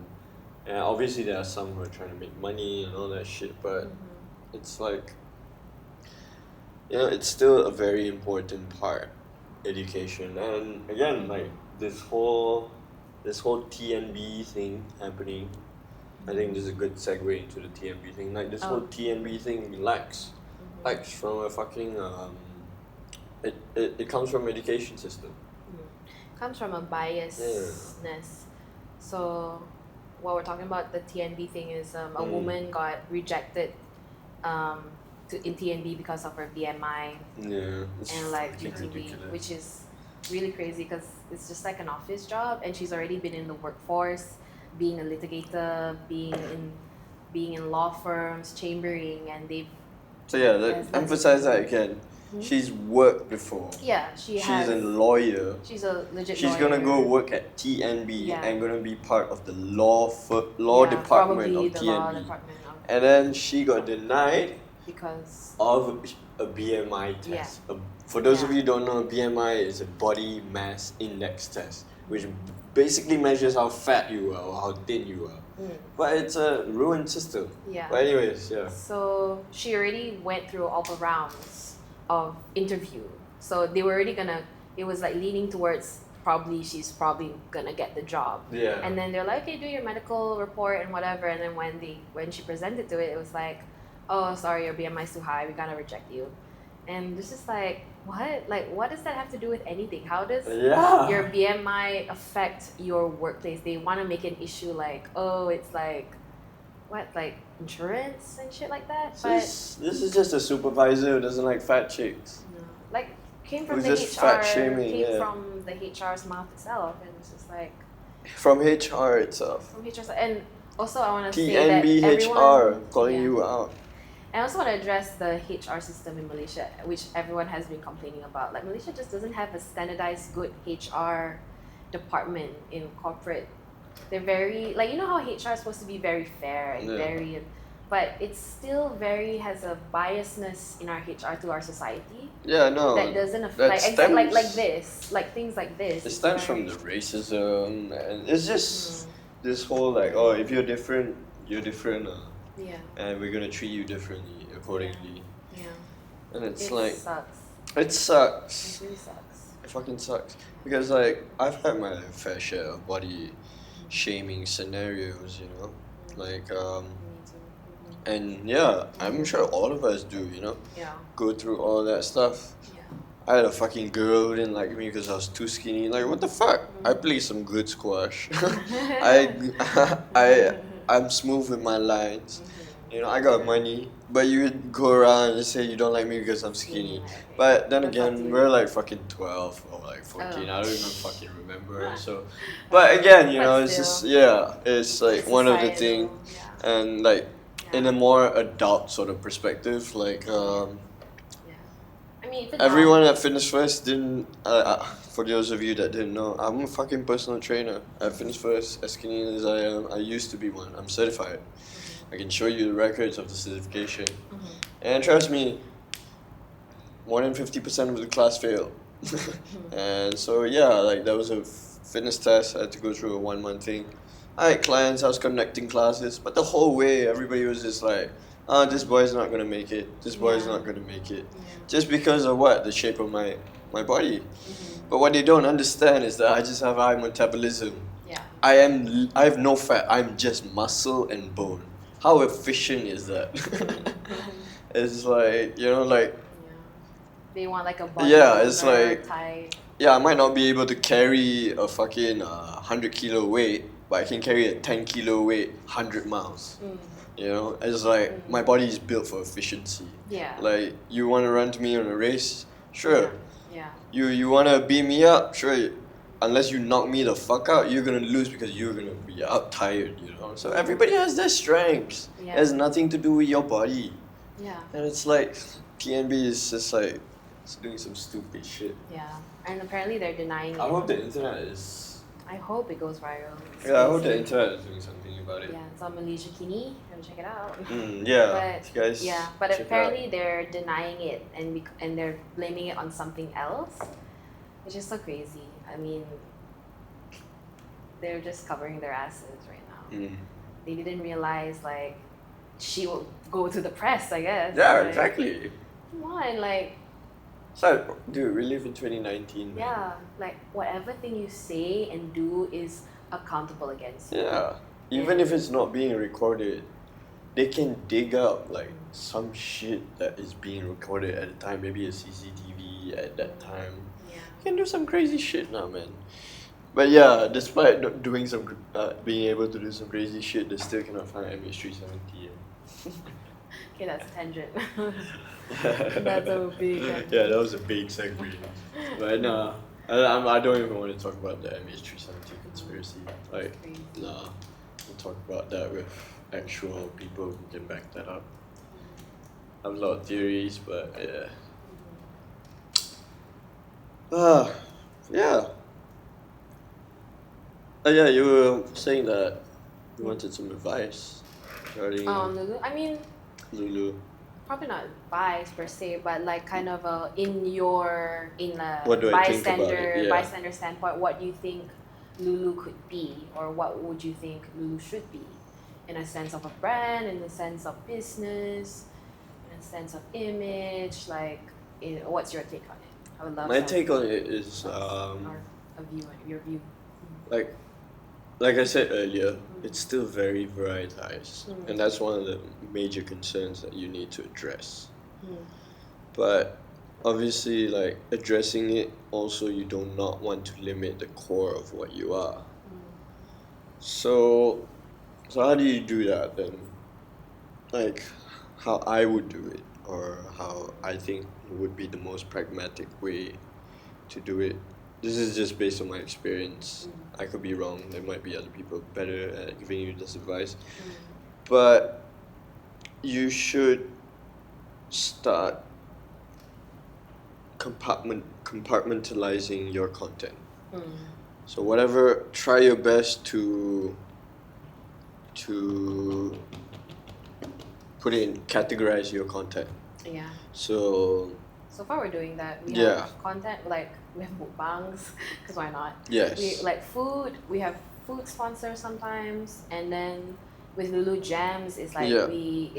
And obviously there are some who are trying to make money and all that shit, but it's like, you know, it's still a very important part, education. And again, like this whole TNB thing happening, I think this is a good segue into the TNB thing. Like this whole TNB thing lacks from a fucking it comes from education system. comes from a biasness. So what we're talking about, the TNB thing is a woman got rejected in TNB because of her BMI Yeah. It's and like fucking GTV, ridiculous. which is really crazy because it's just like an office job, and she's already been in the workforce, being a litigator, being in law firms, chambering, and they've So yeah, That's emphasize that again. Hmm? She's worked before. she's She's a lawyer. She's a legit She's lawyer. gonna go work at TNB Yeah. and gonna be part of the law Yeah, department probably of the TNB. law department of, And then she got denied because of a BMI test. For those of Yeah. you who don't know, BMI is a body mass index test, which basically measures how fat you are or how thin you are. But it's a ruined system. yeah. But anyways, yeah. So she already went through all the rounds of interview. So they were already gonna. It was like leaning towards she's probably gonna get the job. Yeah. And then they're like, okay, do your medical report and whatever. And then when she presented to it, it was like, oh, sorry, your BMI is too high. We gotta reject you. And it's just like, what? Like, what does that have to do with anything? How does your BMI affect your workplace? They want to make an issue like, oh, it's like, what, like insurance and shit like that. So But this is just a supervisor who doesn't like fat chicks. no, like came from Who's the just HR, fat shaming, came yeah. from the HR's mouth itself, and it's just like From HR itself. from HR. And also, I want to say that TNB everyone, HR calling yeah. you out. I also want to address the HR system in Malaysia, which everyone has been complaining about. Like, Malaysia just doesn't have a standardized good HR department in corporate. They're very, like, you know how HR is supposed to be very fair and Yeah. but it's still has a biasness in our HR to our society Yeah, no. that doesn't that affect, like stems- this, like things like this. It It's stems from very- the racism, and it's just this whole like, oh, if you're different, you're different, Yeah, and we're gonna treat you differently accordingly. yeah. And it's It like, sucks. it sucks. It really sucks. It fucking sucks. Because like, I've had my fair share of body shaming scenarios, you know? Like, Me too. and yeah, I'm sure all of us do, you know? Yeah, Go through all that stuff. yeah. I had a fucking girl who didn't like me because I was too skinny. Like, what the fuck? I play some good squash. I'm smooth with my lines. You know, I got money. But you go around and say you don't like me because I'm skinny. But then That's again, not we're like fucking 12 or like 14. Oh. I don't even fucking remember. So, but again, you But know, it's still. just, yeah, it's like one of the Societal, things. yeah. And like, in Yeah. a more adult sort of perspective, like, I mean, even everyone now, at Fitness First didn't. For those of you that didn't know, I'm a fucking personal trainer at Fitness First. As skinny as I am, I used to be one. I'm certified. I can show you the records of the certification. And trust me, more than 50% of the class failed. And so yeah, like that was a fitness test. I had to go through a 1 month thing. I had clients. I was conducting classes, but the whole way, everybody was just like, "Ah, this boy's not gonna make it. This boy's Yeah. not gonna make it." Yeah. Just because of what? The shape of my body. But what they don't understand is that I just have high metabolism. Yeah. I have no fat. I'm just muscle and bone. How efficient is that? It's like, you know, like, Yeah. They want like a body. Yeah, it's like- type. yeah, I might not be able to carry a fucking 100 kilo weight, but I can carry a 10 kilo weight 100 miles. You know, it's like my body is built for efficiency. Yeah. Like, you want to run to me on a race? Sure. Yeah. You want to beat me up? Sure. Unless you knock me the fuck out, you're gonna lose because you're gonna be out tired, you know. So everybody has their strengths. Yeah. It has nothing to do with your body. Yeah. And it's like TNB is just like it's doing some stupid shit. Yeah. And apparently they're denying it. I hope the internet is. I hope it goes viral. It's Yeah, I hope the crazy. internet is doing something about it. Yeah, it's on Malaysia Kini. Go check it out. Yeah, But you guys. yeah, but check it out. apparently they're denying it and they're blaming it on something else, which is so crazy. I mean, they're just covering their asses right now. They didn't realize like she will go to the press, I guess. Yeah, Like, exactly. Come on, like So, dude, we live in 2019, man. yeah, like whatever thing you say and do is accountable against you. Yeah. Even if it's not being recorded, they can dig up like some shit that is being recorded at the time, maybe a CCTV at that time. Yeah. You can do some crazy shit now, man. But yeah, despite doing being able to do some crazy shit, they still cannot find MH370. Okay, that's a tangent. That's a big tangent. Yeah, that was a big segue. But nah, I don't even want to talk about the MH370 conspiracy. Like, Crazy. nah, we'll talk about that with actual people who can back that up. I have a lot of theories, but yeah. Yeah. Yeah, you were saying that you wanted some advice regarding Lulu. I mean, Lulu. probably not advice per se, but like kind of in a What do I think about it? Yeah. bystander standpoint, what do you think Lulu could be, or what would you think Lulu should be, in a sense of a brand, in a sense of business, in a sense of image, like, what's your take on it? I would love My some take on it is or your view. like I said earlier, it's still very varietized, and that's one of the major concerns that you need to address. But obviously, like, addressing it, also you do not want to limit the core of what you are. So how do you do that then? Like, how I would do it, or how I think would be the most pragmatic way to do it. This is just based on my experience. I could be wrong. There might be other people better at giving you this advice. But you should start compartmentalizing your content. So try your best to put it in, categorize your content. Yeah. So far we're doing that. We Yeah. have content, like we have mukbangs, because why not? yes, We like food. We have food sponsors sometimes, and then with Lulu Jams, it's like Yeah.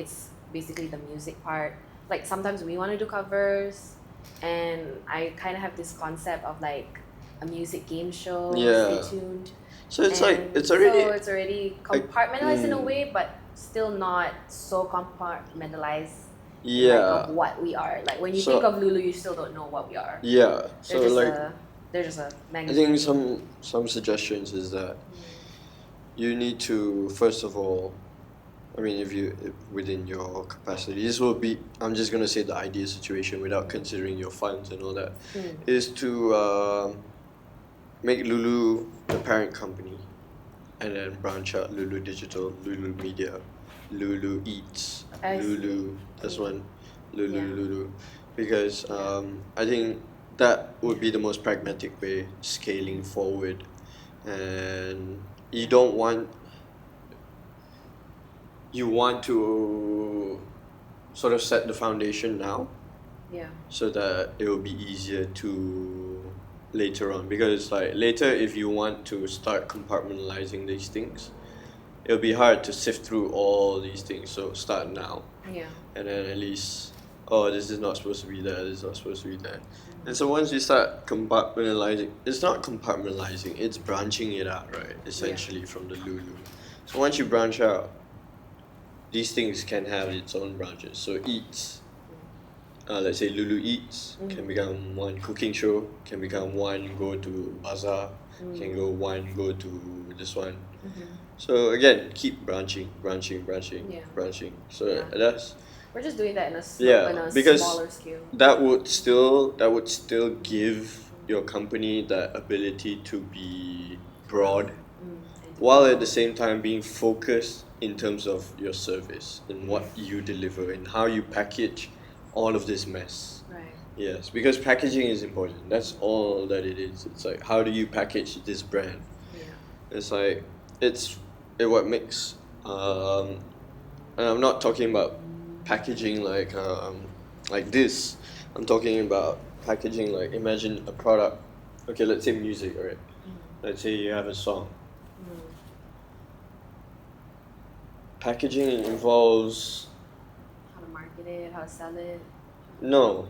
it's basically the music part. Like sometimes we want to do covers, and I kind of have this concept of like a music game show. Yeah. Stay tuned. so it's And it's already so it's already compartmentalized in a mm. way, but still not so compartmentalized. yeah. Like, of what we are. Like when you So- think of Lulu, you still don't know what we are. Yeah. So They're just a I magazine. think some suggestions is that you need to, first of all, I mean, if within your capacity, this will be, I'm just gonna say the ideal situation without considering your funds and all that, is to make Lulu the parent company, and then branch out Lulu Digital, Lulu Media, Lulu Eats, I see. Lulu. That's one, Lulu Yeah. Lulu, because I think that would be the most pragmatic way scaling forward, and you want to sort of set the foundation now, Yeah. so that it will be easier to later on, because like later, if you want to start compartmentalizing these things, it'll be hard to sift through all these things. So start now, Yeah. and then at least, oh, this is not supposed to be there, this is not supposed to be there. And so once you start compartmentalizing, it's not compartmentalizing, it's branching it out, right? Essentially from the Lulu. So once you branch out, these things can have its own branches. So Eats, let's say Lulu Eats, can become one cooking show, can become one go to bazaar, can go to this one. So again, keep branching. Yeah. So Yeah. that's We're just doing that in a because smaller scale. that would still give your company that ability to be broad, while at the same time being focused in terms of your service and what you deliver and how you package all of this mess. Right. Yes, because packaging is important. That's all that it is. It's like, how do you package this brand? Yeah. It's like it's what makes and I'm not talking about packaging like this. I'm talking about packaging, like, imagine a product. Okay, let's say music, alright. Let's say you have a song. Packaging involves How to market it, how to sell it. no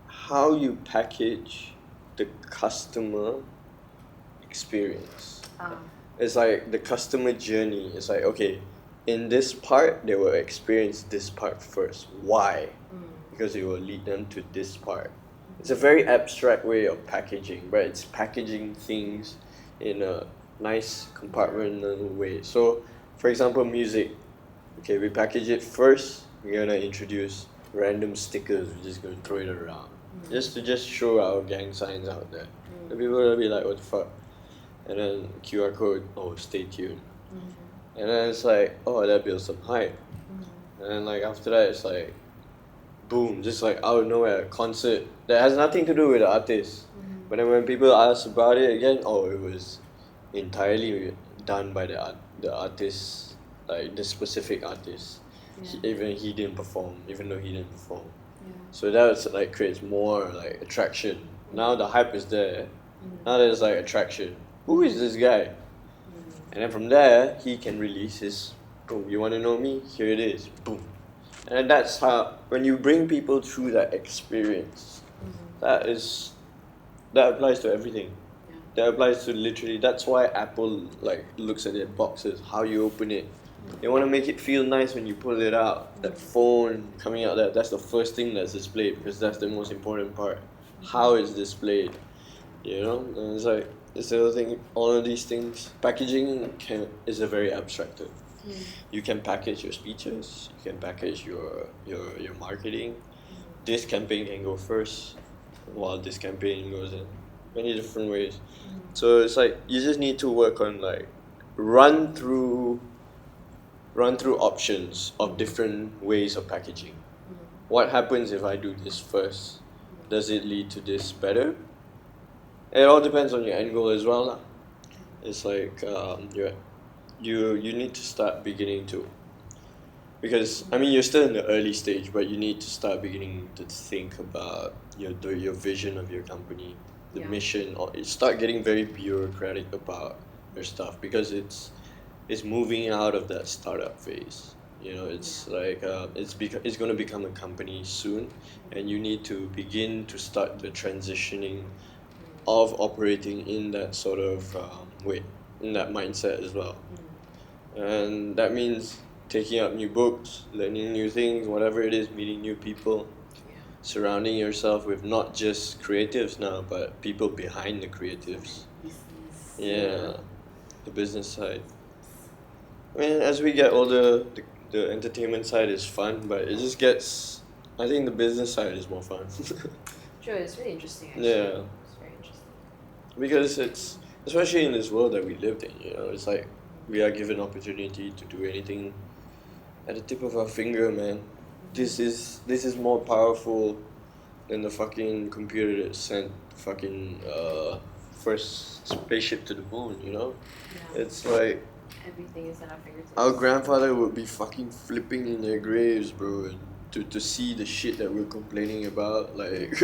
how you package the customer experience. It's like the customer journey. It's like, okay, in this part, they will experience this part first. Why? Because it will lead them to this part. It's a very abstract way of packaging, but it's packaging things in a nice compartmental way. So for example, music. Okay, we package it first. We're gonna introduce random stickers. We're just gonna throw it around, just to show our gang signs out there. The people will be like, "What the fuck?" And then QR code. Oh, stay tuned. And then it's like, oh, that builds some hype. And then like after that, it's like, boom, just like out of nowhere, a concert that has nothing to do with the artist. But then when people ask about it again, oh, it was entirely done by the artist, like the specific artist. Even he didn't perform, even though he didn't perform. So that's like creates more like attraction. Now the hype is there. Now there's like attraction. Who is this guy? And then from there, he can release his, boom, you want to know me? Here it is, boom. And that's how, when you bring people through that experience, that applies to everything. That applies to literally, that's why Apple like looks at their boxes, how you open it. They want to make it feel nice when you pull it out. That phone coming out there, that's the first thing that's displayed, because that's the most important part. How it's displayed, you know? And it's like, it's the other thing, all of these things, packaging is a very abstract term. You can package your speeches, you can package your marketing. This campaign can go first, while this campaign goes in many different ways. So it's like, you just need to work on like, run through options of different ways of packaging. What happens if I do this first? Does it lead to this better? It all depends on your end goal as well lah. It's like you need to start beginning to, because I mean you're still in the early stage, but you need to start beginning to think about your vision of your company, the mission, or start getting very bureaucratic about your stuff, because it's moving out of that startup phase. You know, it's like it's going to become a company soon, and you need to begin to start the transitioning of operating in that sort of way, in that mindset as well. And that means taking up new books, learning new things, whatever it is, meeting new people, surrounding yourself with not just creatives now, but people behind the creatives. Yeah, the business side. I mean, as we get older, the entertainment side is fun, but it just gets, I think the business side is more fun. True, it's really interesting actually. Yeah. It's very interesting. Because it's, especially in this world that we lived in, you know, it's like we are given opportunity to do anything at the tip of our finger, man. This is more powerful than the fucking computer that sent fucking first spaceship to the moon, you know? Yeah. It's like Everything is at our fingertips. our grandfather would be fucking flipping in their graves, bro, and to see the shit that we're complaining about, like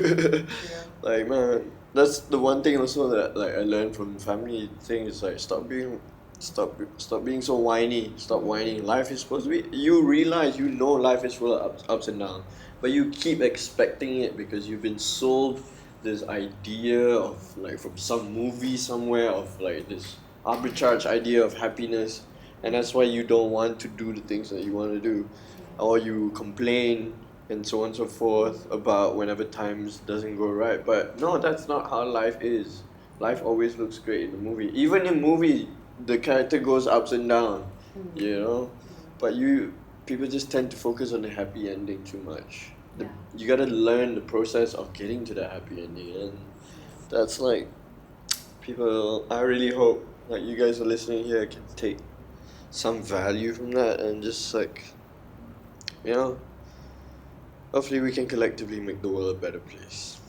like man, that's the one thing also that like I learned from family thing is like stop being so whiny. Stop whining. Life is supposed to be, you realize, you know, life is full of ups and downs, but you keep expecting it because you've been sold this idea of like from some movie somewhere of like this arbitrage idea of happiness, and that's why you don't want to do the things that you want to do, or you complain and so on and so forth about whenever times doesn't go right. But no, that's not how life is. Life always looks great in the movie. Even in movie, the character goes ups and down, you know. But people just tend to focus on the happy ending too much. You gotta learn the process of getting to that happy ending, and that's like people. I really hope like you guys are listening here can take some value from that, and just like, you know, hopefully we can collectively make the world a better place.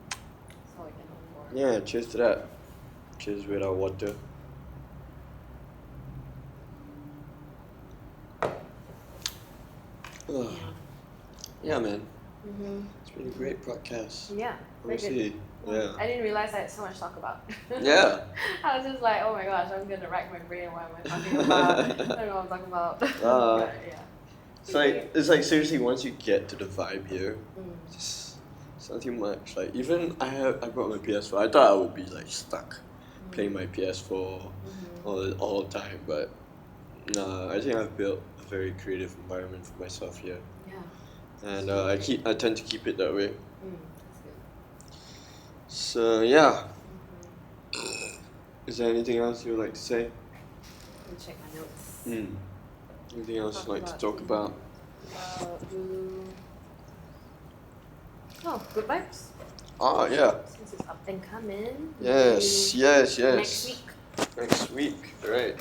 That's all we can hope for. Yeah, cheers to that. Cheers with our water. Yeah, man. It's been a great podcast. Yeah, very good. Honestly, yeah. I didn't realize I had so much to talk about. Yeah. I was just like, oh my gosh, I'm gonna rack my brain. What am I talking about? I don't know what I'm talking about. But, yeah. It's like seriously, once you get to the vibe here, it's nothing much. Like even I brought my PS4. I thought I would be like stuck playing my PS4 all the time, but nah, I think I've built a very creative environment for myself here. And I tend to keep it that way. That's good. So yeah. Is there anything else you would like to say? Let me check my notes. Anything else Talk you'd like to about talk about? Lulu. Oh, Good Vibes. Oh, yeah. Since it's up and coming. Yes. Next week. Next week, right.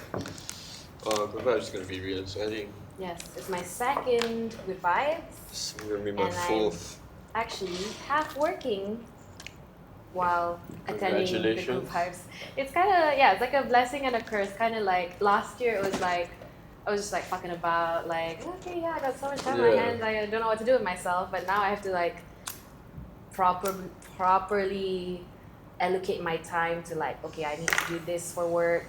Oh, Good Vibes is going to be real exciting. Yes, it's my second Good Vibes. It's going to be my And I'm fourth. actually half working while attending the Good Congratulations. Vibes. It's kind of, yeah, it's like a blessing and a curse. Kind of like last year, it was like, I was just like fucking about, like, okay, yeah, I got so much time on my Yeah. hands, I don't know what to do with myself. But now I have to like properly allocate my time to like, okay, I need to do this for work,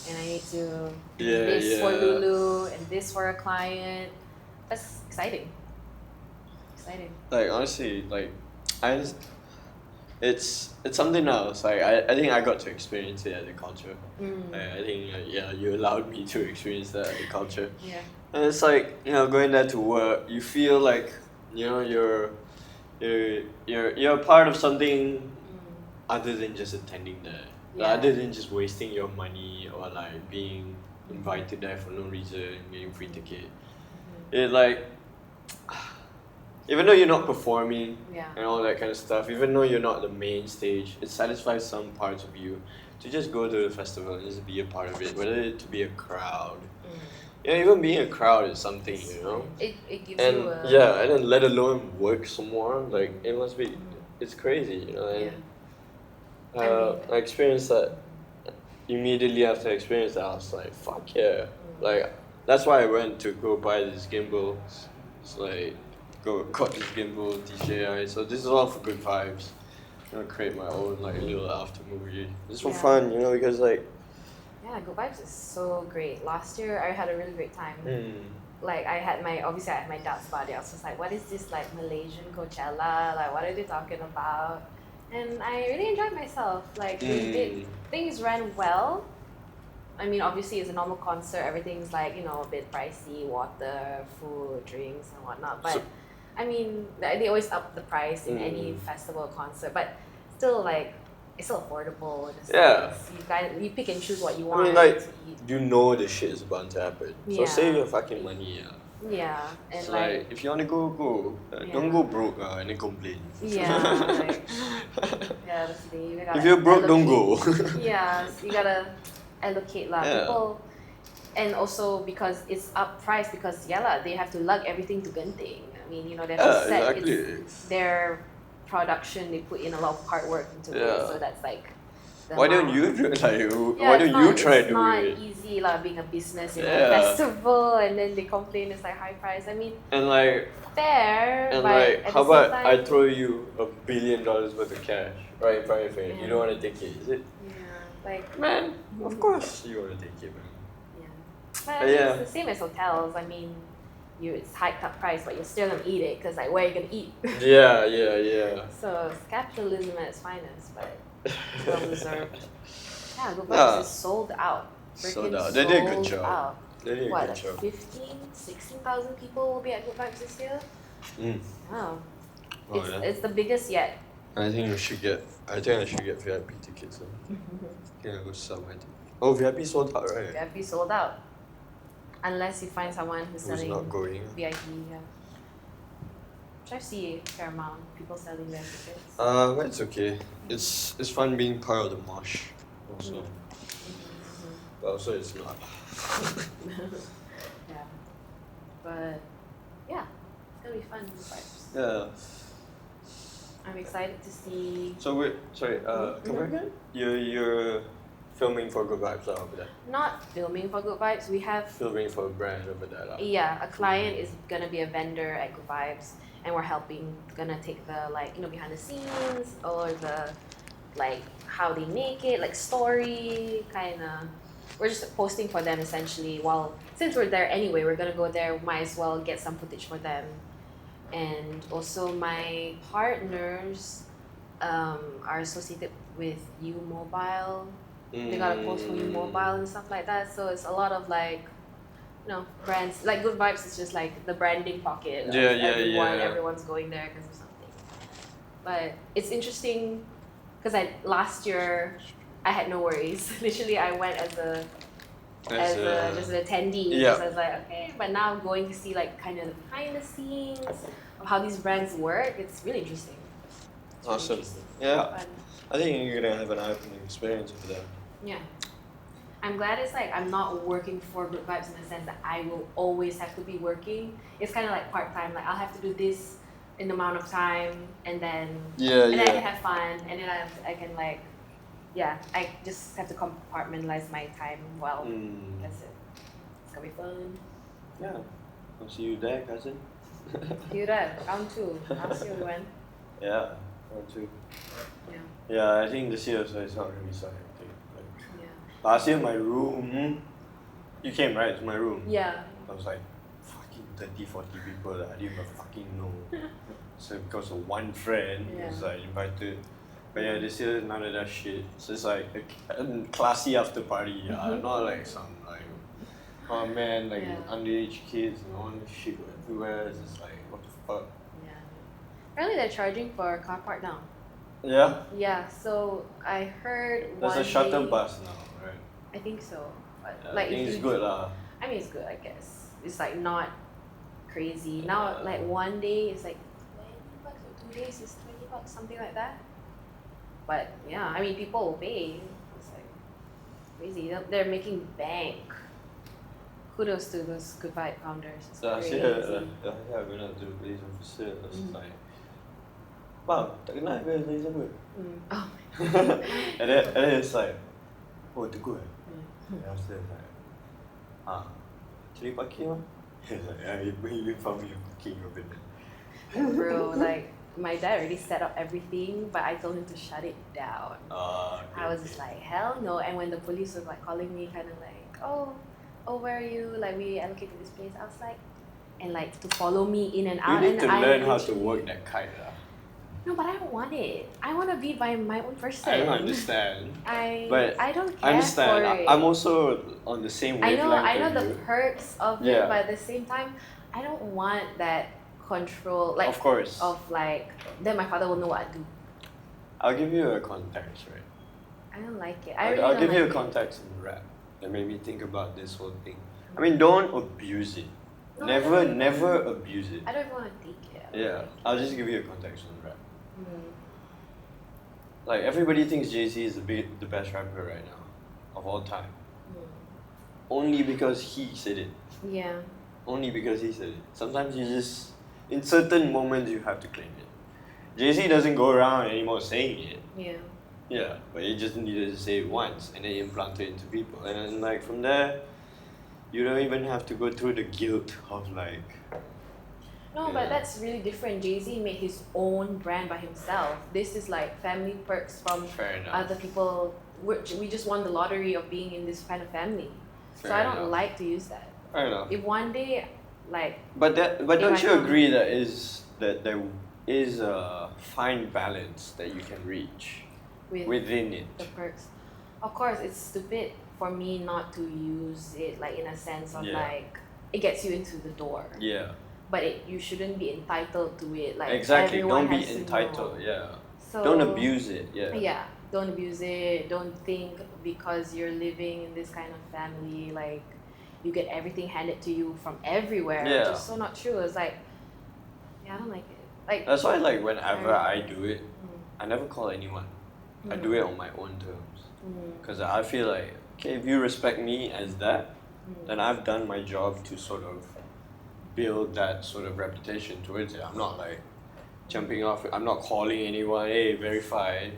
and I need to do this for Lulu and this for a client. That's exciting. Like, honestly, like, it's something else. Like, I think I got to experience it at the culture. I think, yeah, you allowed me to experience that at the culture. Yeah. And it's like, you know, going there to work, you feel like, you know, you're a part of something other than just attending there. Like, Yeah. other than just wasting your money or like being invited there for no reason, getting free ticket. It like, even though you're not performing Yeah. and all that kind of stuff, even though you're not the main stage, it satisfies some parts of you to just go to the festival and just be a part of it, whether it to be a crowd. You know, even being a crowd is something, you know. It gives And you a yeah, and then let alone work some more, like it must be, it's crazy, you know. And I experienced that immediately after I experienced that. I was like, fuck yeah, like that's why I went to go buy this gimbal. It's like got this gimbal DJI. So this is all for Good Vibes. I'm gonna create my own like little after movie. Just for fun, you know, because like. Yeah, Good Vibes is so great. Last year I had a really great time. Like I had my doubts about it. I was just like, what is this like Malaysian Coachella? Like what are they talking about? And I really enjoyed myself. Like things ran well. I mean, obviously it's a normal concert. Everything's like, you know, a bit pricey, water, food, drinks, and whatnot. But I mean, they always up the price in any festival or concert. But still, like, it's still affordable. In a sense. You pick and choose what you want. I mean, like, to eat. you know the shit is bound to happen. So save your fucking money, Yeah, and so like, if you wanna go, go. Don't go broke and then complain. Yeah, like, yeah, that's the thing. You gotta If you're broke, don't go. Yeah, so you gotta allocate people, and also because it's up price because they have to lug everything to Genting. I mean, you know, they have to set it's their production. They put in a lot of hard work into it, so that's like. Why don't you try doing it? It's not easy like being a business, you know, festival, and then they complain it's like high price. I mean, and like fair, and but like at how the same about time, I throw you $1 billion worth of cash right in front of your face? You don't want to take it, is it? Yeah, like man, of course you want to take it, man. Yeah, but it's the same as hotels. I mean, it's hiked up price, but you're still gonna eat it because like where are you gonna eat? Yeah. So it's capitalism at its finest, but well deserved. Yeah, Good Vibes is sold out. Sold out. They did a good job. They did a what, good job. 16,000 people will be at Good Vibes this year? Wow. It's the biggest yet. I think I should get VIP tickets. Yeah, go sell my ticket. Oh, VIP sold out, right? VIP sold out. Unless you find someone who's selling not going. VIP, Which I see a fair amount of people selling their tickets. But it's okay. It's fun being part of the mosh also. But also it's not. Yeah. But yeah, it's gonna be fun with Vibes. Yeah. I'm excited to see. So wait, sorry, come again? You're filming for Good Vibes over there. Not filming for Good Vibes. We have Filming for a brand over there. Yeah, a client is gonna be a vendor at Good Vibes, and we're gonna take the behind the scenes or the how they make it, story kinda. We're just posting for them essentially. Since we're there anyway, we're gonna go there. Might as well get some footage for them. And also my partners are associated with U Mobile. They gotta post for U Mobile and stuff like that. So it's a lot of brands. Like Good Vibes is just like the branding pocket. Of everyone's going there because of something. But it's interesting because last year I had no worries. Literally, I went as a as just an attendee. Yeah. So I was like, okay, but now going to see like kind of the behind the scenes of how these brands work, it's really interesting. It's really Awesome. interesting. Yeah. Fun. I think you're gonna have an eye-opening experience over there. Yeah. I'm glad it's like I'm not working for Good Vibes in the sense that I will always have to be working. It's kind of like part-time. Like I'll have to do this in the amount of time, and then then I can have fun, and then I can like, yeah, I just have to compartmentalize my time well. That's it. It's gonna be fun. Yeah. I'll see you there, cousin. Yaudah, round 2. I'll see you when. Yeah, round 2. Yeah. Yeah, I think this year so it's not gonna be so hectic. Like, Yeah. last year my room, you came right to my room. Yeah. I was like, fucking 30, 40 people that I didn't even fucking know. So because of one friend, was like invited. But yeah, this year none of that shit. So it's like a classy after party, not like some like, oh man, like underage kids and all this shit everywhere. It's just like, what the fuck? Yeah. Apparently they're charging for a car park now. Yeah? Yeah, so I heard There's one a shuttle day- bus now, right? I think so. But Yeah, like I think if it's you- good lah. I mean, it's good, I guess. It's like not crazy. Now, like one day is like $20 or 2 days is $20, something like that. But yeah, I mean, people will pay. It's like crazy. They're making bank. Kudos to those Good Vibe founders. It's Last crazy. year, I went out to the police officer. I was like, bang, tak kenal ke saya siapa? Oh. and then it's like, oh, tegur eh? And after that, like, actually parking lah. He's like, yeah, you found me parking over there. Bro, like my dad already set up everything, but I told him to shut it down. I was just like, hell no. And when the police was like calling me, kind of like, oh, where are you? Like we allocated this place. I was like, and like to follow me in and out. You need to and learn I how to literally- work that kite lah. No, but I don't want it. I want to be by my own person. I don't understand. I don't care I understand. for it. I'm also on the same wavelength. I know as the you. perks of Yeah. it, but at the same time, I don't want that control. Like Of course. of like, then my father will know what I do. I'll give you a context, right? I don't like it. I really I'll don't give you a like it. context in rap that made me think about this whole thing. I mean, don't abuse it. No, I don't. Never abuse it. I don't even want to take it. Yeah, I'll just give you a context on rap. Mm. Like everybody thinks Jay-Z is the best rapper right now, of all time. Only because he said it. Yeah. Only because he said it. Sometimes you just, in certain moments, you have to claim it. Jay-Z doesn't go around anymore saying it. Yeah. Yeah, but he just needed to say it once and then implant it into people. And then like from there, you don't even have to go through the guilt of like, No, Yeah. but that's really different. Jay-Z made his own brand by himself. This is like family perks from fair enough. other people. We just won the lottery of being in this kind of family. So Fair I don't enough. like to use that. Fair enough. If one day, like, But If don't I you can't- agree that there is a fine balance that you can reach with within it? the perks, of course, it's stupid for me not to use it, like in a sense of Yeah. like it gets you into the door. Yeah, But you shouldn't be entitled to it. Like exactly. everyone Don't be has to entitled. know. Yeah, So, don't abuse it. Yeah. Yeah, don't abuse it. Don't think because you're living in this kind of family, like you get everything handed to you from everywhere. Yeah. Which is so not true. It's like, yeah, I don't like it. Like, That's why like whenever Right. I do it, I never call anyone. I Mm. do it on my own terms. mm, Because I feel like, okay, if you respect me as that, mm, then I've done my job to sort of build that sort of reputation towards it. I'm not like jumping off, I'm not calling anyone, hey, verify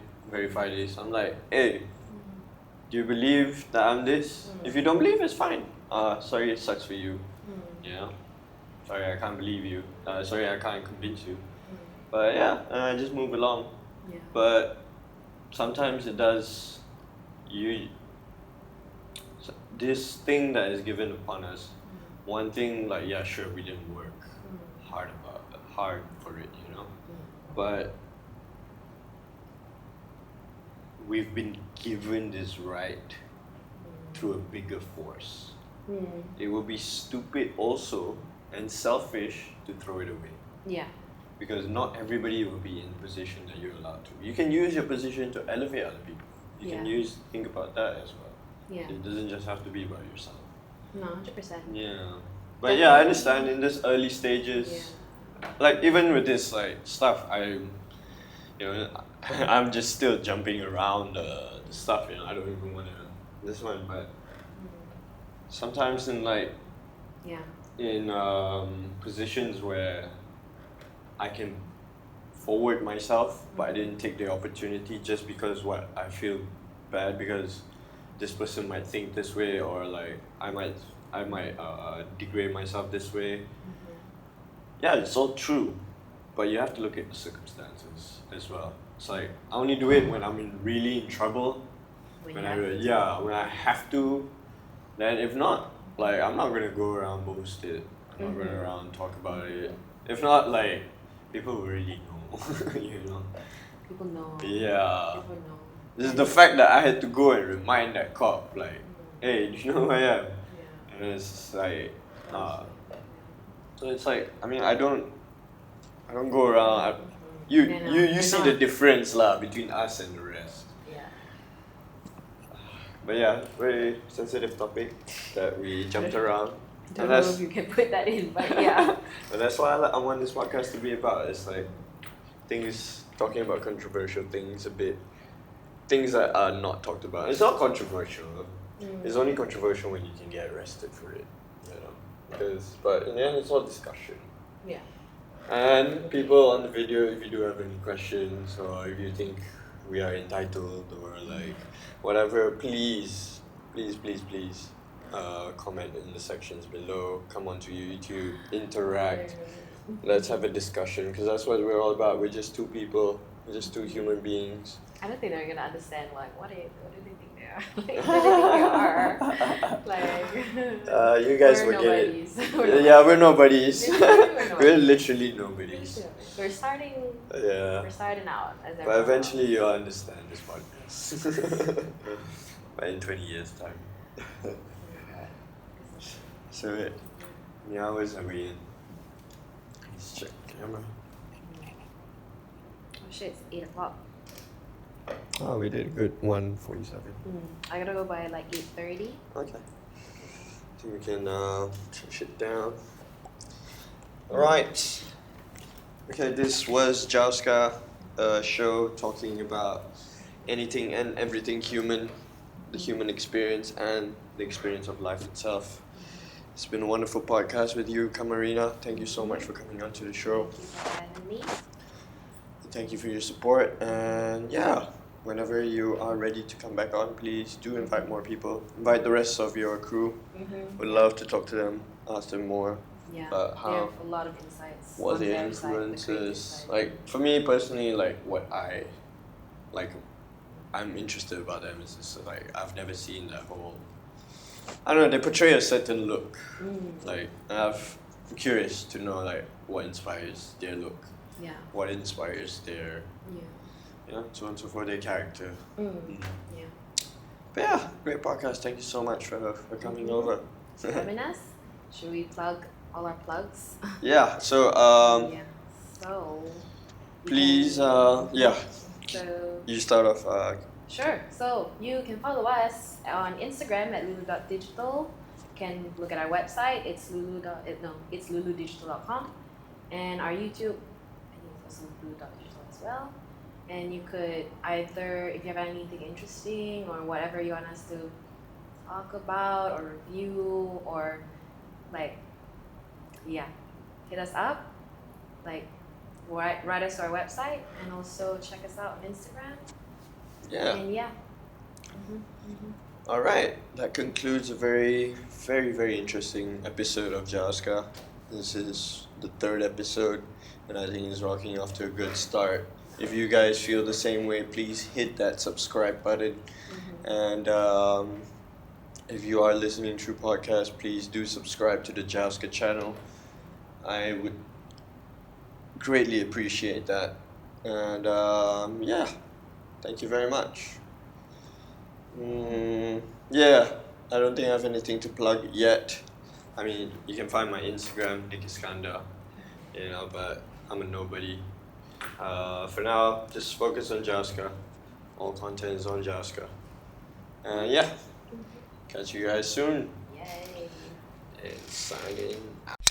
this. I'm like, hey, do you believe that I'm this? Mm. If you don't believe, it's fine. Sorry, it sucks for you. mm, You know? Sorry, I can't believe you. Sorry, I can't convince you. mm, But yeah, just move along. yeah. But sometimes it does. This thing that is given upon us, one thing like yeah, sure we didn't work hard for it, you know, but we've been given this right through a bigger force. Mm, It would be stupid also and selfish to throw it away. yeah. Because not everybody will be in the position that you're allowed to. You can use your position to elevate other people. You can Yeah. think about that as well. Yeah. It doesn't just have to be about yourself. No, 100%. Yeah. But yeah, I understand in this early stages, like even with this like stuff, I'm just still jumping around the stuff. I don't even want to this one, but sometimes in like in positions where I can forward myself, but I didn't take the opportunity just because I feel bad because this person might think this way, or like I might degrade myself this way. Yeah, it's all true, but you have to look at the circumstances as well. It's like I only do it when I'm really in trouble. When I have to. Then if not, like I'm not gonna go around boast it. I'm not gonna around talk about it. If not, like people already know, People know. Yeah. People know. This is the fact that I had to go and remind that cop, like, hey, do you know who I am? And it's like, so it's like, I mean, I don't go around. You see the difference lah between us and the rest. Yeah. But yeah, very sensitive topic that we jumped around. Don't know if you can put that in, but yeah. But that's why I want this podcast to be about. It's like talking about controversial things a bit. Things that are not talked about. It's not controversial. It's only controversial when you can get arrested for it. But in the end, it's all discussion. Yeah. And people on the video, if you do have any questions or if you think we are entitled or like whatever, please comment in the sections below. Come onto YouTube, interact. Let's have a discussion because that's what we're all about. We're just two people. We're just two human beings. I don't think they're gonna understand like what do they think they are? Like what do they think they are? Like you guys we're will get it. We're nobodies. We're literally nobodies. We're starting. Yeah. We're starting out. But eventually you'll understand this podcast. But in 20 years time. So how many hours are we in? Let's check the camera. Oh shit! It's 8 o'clock. Oh, we did a good 1:47. I gotta go by like 8:30. Okay. So we can push it down. Alright. Okay, this was Jouska, a show talking about anything and everything human, the human experience and the experience of life itself. It's been a wonderful podcast with you, Qamarina. Thank you so much for coming on to the show. Thank you for having me. Thank you for your support, and yeah, whenever you are ready to come back on, please do invite more people. Invite the rest of your crew. Would love to talk to them, ask them more about how they have a lot of insights. what their influences. Like for me personally, like what I'm interested about them is just like I've never seen that whole. I don't know. They portray a certain look. Like I'm curious to know like what inspires their look. Yeah. What inspires their, so on and so forth, their character. Yeah. But yeah, great podcast. Thank you so much for coming over. For having us. Should we plug all our plugs? Yeah. So So. please So. You start off. Sure. So you can follow us on Instagram at lulu.digital. You can look at our website. It's luludigital.com, and our YouTube. Also lulu.digital as well. And you could either, if you have anything interesting or whatever you want us to talk about or review or like, hit us up. Like, write us to our website and also check us out on Instagram. Yeah. And All right. That concludes a very, very, very interesting episode of Jouska. This is the 3rd episode, and I think it's rocking off to a good start. If you guys feel the same way, please hit that subscribe button. And if you are listening through podcast, please do subscribe to the Jouska channel. I would greatly appreciate that. And thank you very much. I don't think I have anything to plug yet. I mean, you can find my Instagram, Nick Iskandar, but I'm a nobody. For now, just focus on Jouska. All content is on Jouska. Catch you guys soon. Yay. And signing out.